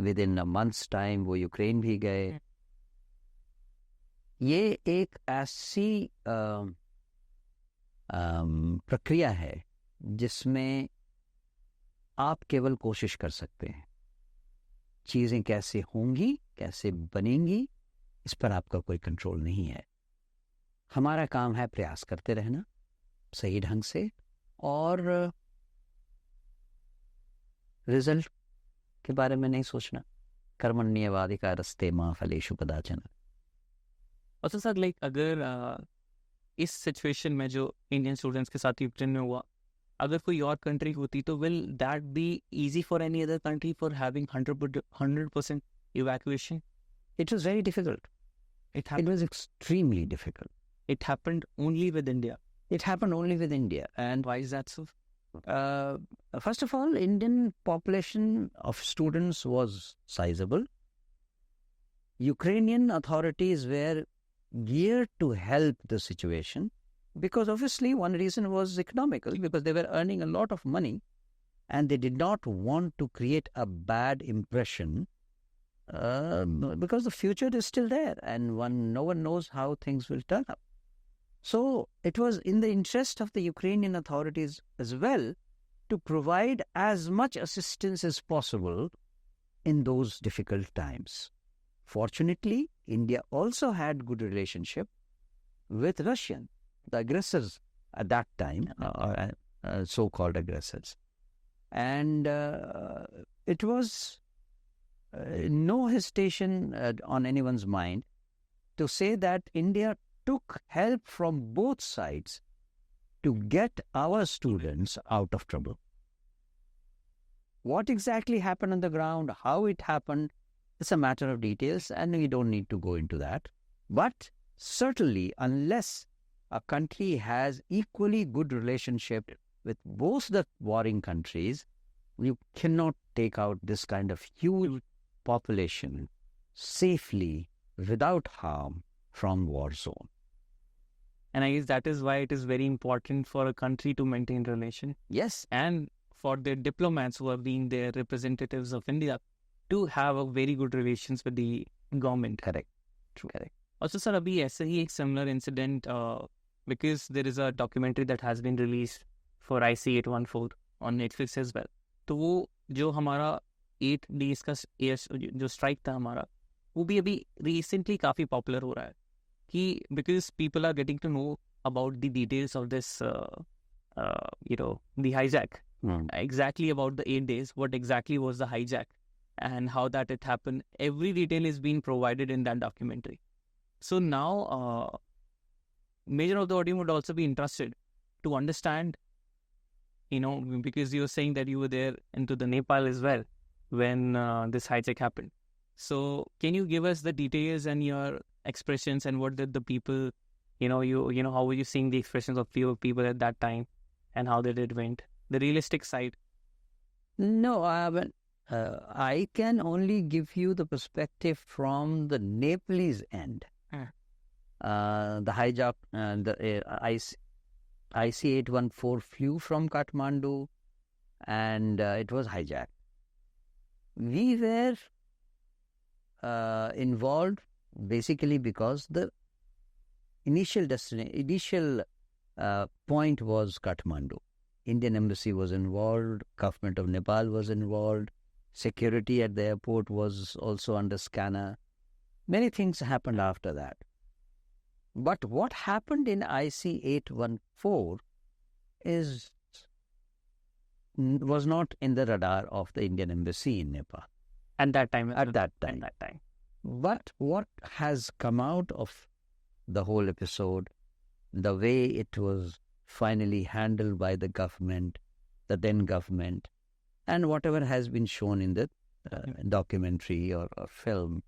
with in a months time वो यूक्रेन भी गए. ये एक ऐसी प्रक्रिया है जिसमें आप केवल कोशिश कर सकते हैं. चीज़ें कैसे होंगी, कैसे बनेंगी, इस पर आपका कोई कंट्रोल नहीं है. हमारा काम है प्रयास करते रहना सही ढंग से, और रिजल्ट के बारे में नहीं सोचना. कर्मण्येवाधिकारस्ते मा फलेषु कदाचन. और तो सर लाइक अगर इस सिचुएशन में जो इंडियन स्टूडेंट्स के साथ यूक्रेन में हुआ, अगर कोई और कंट्री होती तो will that be easy for any other country for having 100% evacuation? It was very difficult. It It was extremely difficult. It happened only with India. It happened only with India. And Why is that so? First of all, Indian population of students was sizable. Ukrainian authorities were geared to help the situation, because obviously one reason was economical, because they were earning a lot of money and they did not want to create a bad impression, because the future is still there and no one knows how things will turn up. So it was in the interest of the Ukrainian authorities as well to provide as much assistance as possible in those difficult times. Fortunately, India also had good relationship with Russia, the aggressors at that time, so-called aggressors. And it was no hesitation on anyone's mind to say that India took help from both sides to get our students out of trouble. What exactly happened on the ground, how it happened, it's a matter of details and we don't need to go into that. But certainly, unless a country has equally good relationship with both the warring countries, you cannot take out this kind of huge population safely without harm from war zone. And I guess that is why it is very important for a country to maintain relation. Yes. And for their diplomats who are being their representatives of India to have a very good relations with the government. Correct. True. Correct. Also, sir, abhi aisa hi ek similar incident, because there is a documentary that has been released for IC814 on Netflix as well. तो वो जो हमारा 8 days का जो strike था हमारा, वो भी अभी रिसेंटली काफ़ी पॉपुलर हो रहा है कि because people are getting to know about the details of this, the hijack. Exactly about the 8 days, what exactly was the hijack and how that it happened. Every detail is being provided in that documentary. So now, major of the audience would also be interested to understand, because you were saying that you were there into the Nepal as well when this hijack happened. So can you give us the details and your expressions and what did the people, how were you seeing the expressions of people at that time and how did it went? The realistic side. No, I can only give you the perspective from the Nepalese end. The hijack, the IC814 flew from Kathmandu and it was hijacked. We were involved basically because the initial point was Kathmandu. Indian embassy was involved, government of Nepal was involved, security at the airport was also under scanner. Many things happened after that. But what happened in IC814 was not in the radar of the Indian embassy in Nepal. At that time. But what has come out of the whole episode, the way it was finally handled by the government, the then government, and whatever has been shown in the documentary or film,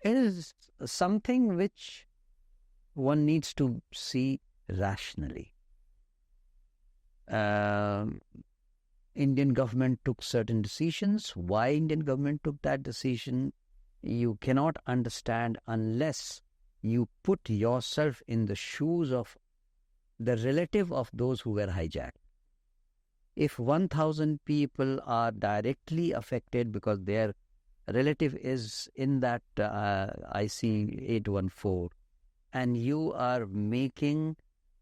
is something which one needs to see rationally. Indian government took certain decisions. Why Indian government took that decision, you cannot understand unless you put yourself in the shoes of the relative of those who were hijacked. If 1,000 people are directly affected because their relative is in that IC814, and you are making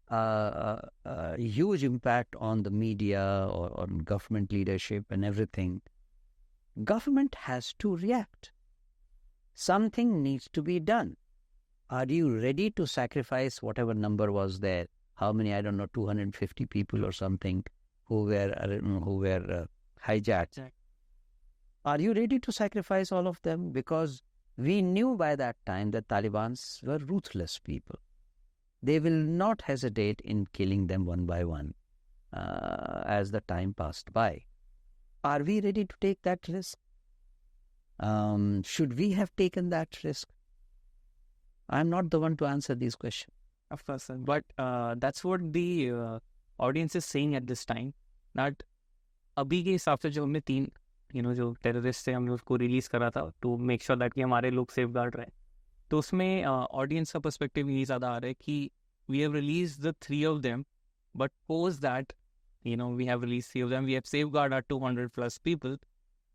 a huge impact on the media or on government leadership and everything, government has to react. something needs to be done. Are you ready to sacrifice whatever number was there? How many, I don't know, 250 people or something who were hijacked. Are you ready to sacrifice all of them? Because we knew by that time that Talibans were ruthless people. They will not hesitate in killing them one by one as the time passed by. Are we ready to take that risk? Should we have taken that risk? I'm not the one to answer these questions. Of course, sir. But that's what the audience is saying at this time. That अभी के हिसाब से जो हमने 3 जो terrorist थे हमने उसको रिलीज करा था टू मेक श्योर दैट कि हमारे लोग सेफ गार्ड रहे, तो उसमें ऑडियंस का पर्सपेक्टिव यही ज़्यादा आ रहा है कि we have release the 3 of them, but post that we have released 3 of them, we have safeguarded our 200 plus people.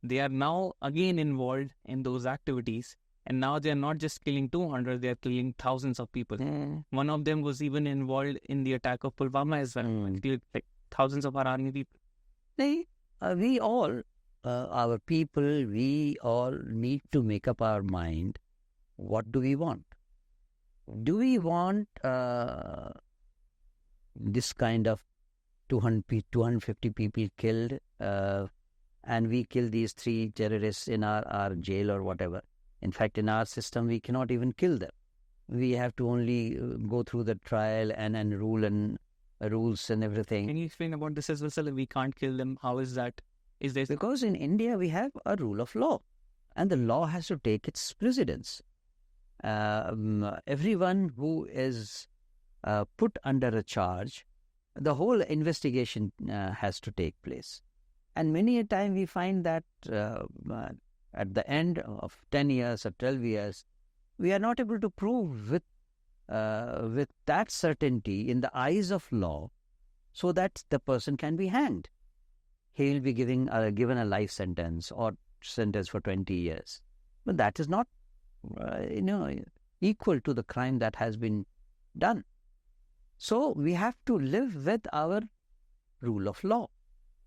They are now again involved in those activities, and now they are not just killing 200, they are killing thousands of people. One of them was even involved in the attack of Pulwama as well. Killed like thousands of our army people. We all, our people, we all need to make up our mind. What do we want? Do we want this kind of 250 people killed and we kill these 3 terrorists in our jail or whatever? In fact, in our system, we cannot even kill them. We have to only go through the trial and rules and everything. Can you explain about this as well, sir? We can't kill them. How is that? Is there... Because in India, we have a rule of law, and the law has to take its precedence. Everyone who is put under a charge, the whole investigation has to take place. And many a time we find that at the end of 10 years or 12 years, we are not able to prove with that certainty in the eyes of law so that the person can be hanged. He will be given a life sentence or sentence for 20 years. But that is not equal to the crime that has been done. So we have to live with our rule of law,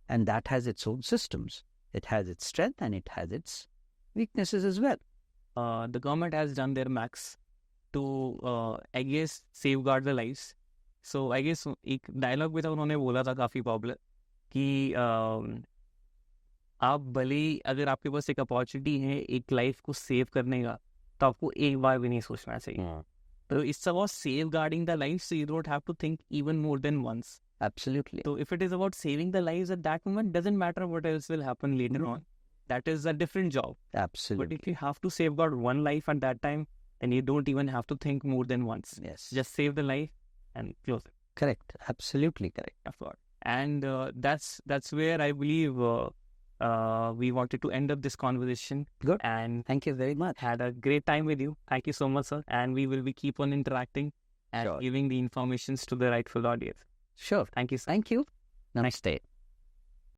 and that has its own systems. It has its strength and it has its weaknesses as well. The government has done their max to, I guess, safeguard the lives. So I guess एक dialogue भी था उन्होंने बोला था काफ़ी popular कि आप भले अगर आपके पास एक अपॉर्चुनिटी है एक लाइफ को सेव करने का, तो आपको एक बार भी नहीं सोचना चाहिए. So it's about safeguarding the lives, so you don't have to think even more than once. Absolutely. So if it is about saving the lives at that moment, doesn't matter what else will happen later on. That is a different job. Absolutely. But if you have to safeguard one life at that time, then you don't even have to think more than once. Yes. Just save the life and close it. Correct. Absolutely correct. Of course. And that's where I believe we wanted to end up this conversation. Good. And thank you very much. Had a great time with you. Thank you so much, sir. And we will be keep on interacting and Sure. giving the informations to the rightful audience. Sure. Thank you, sir. Thank you. Namaste.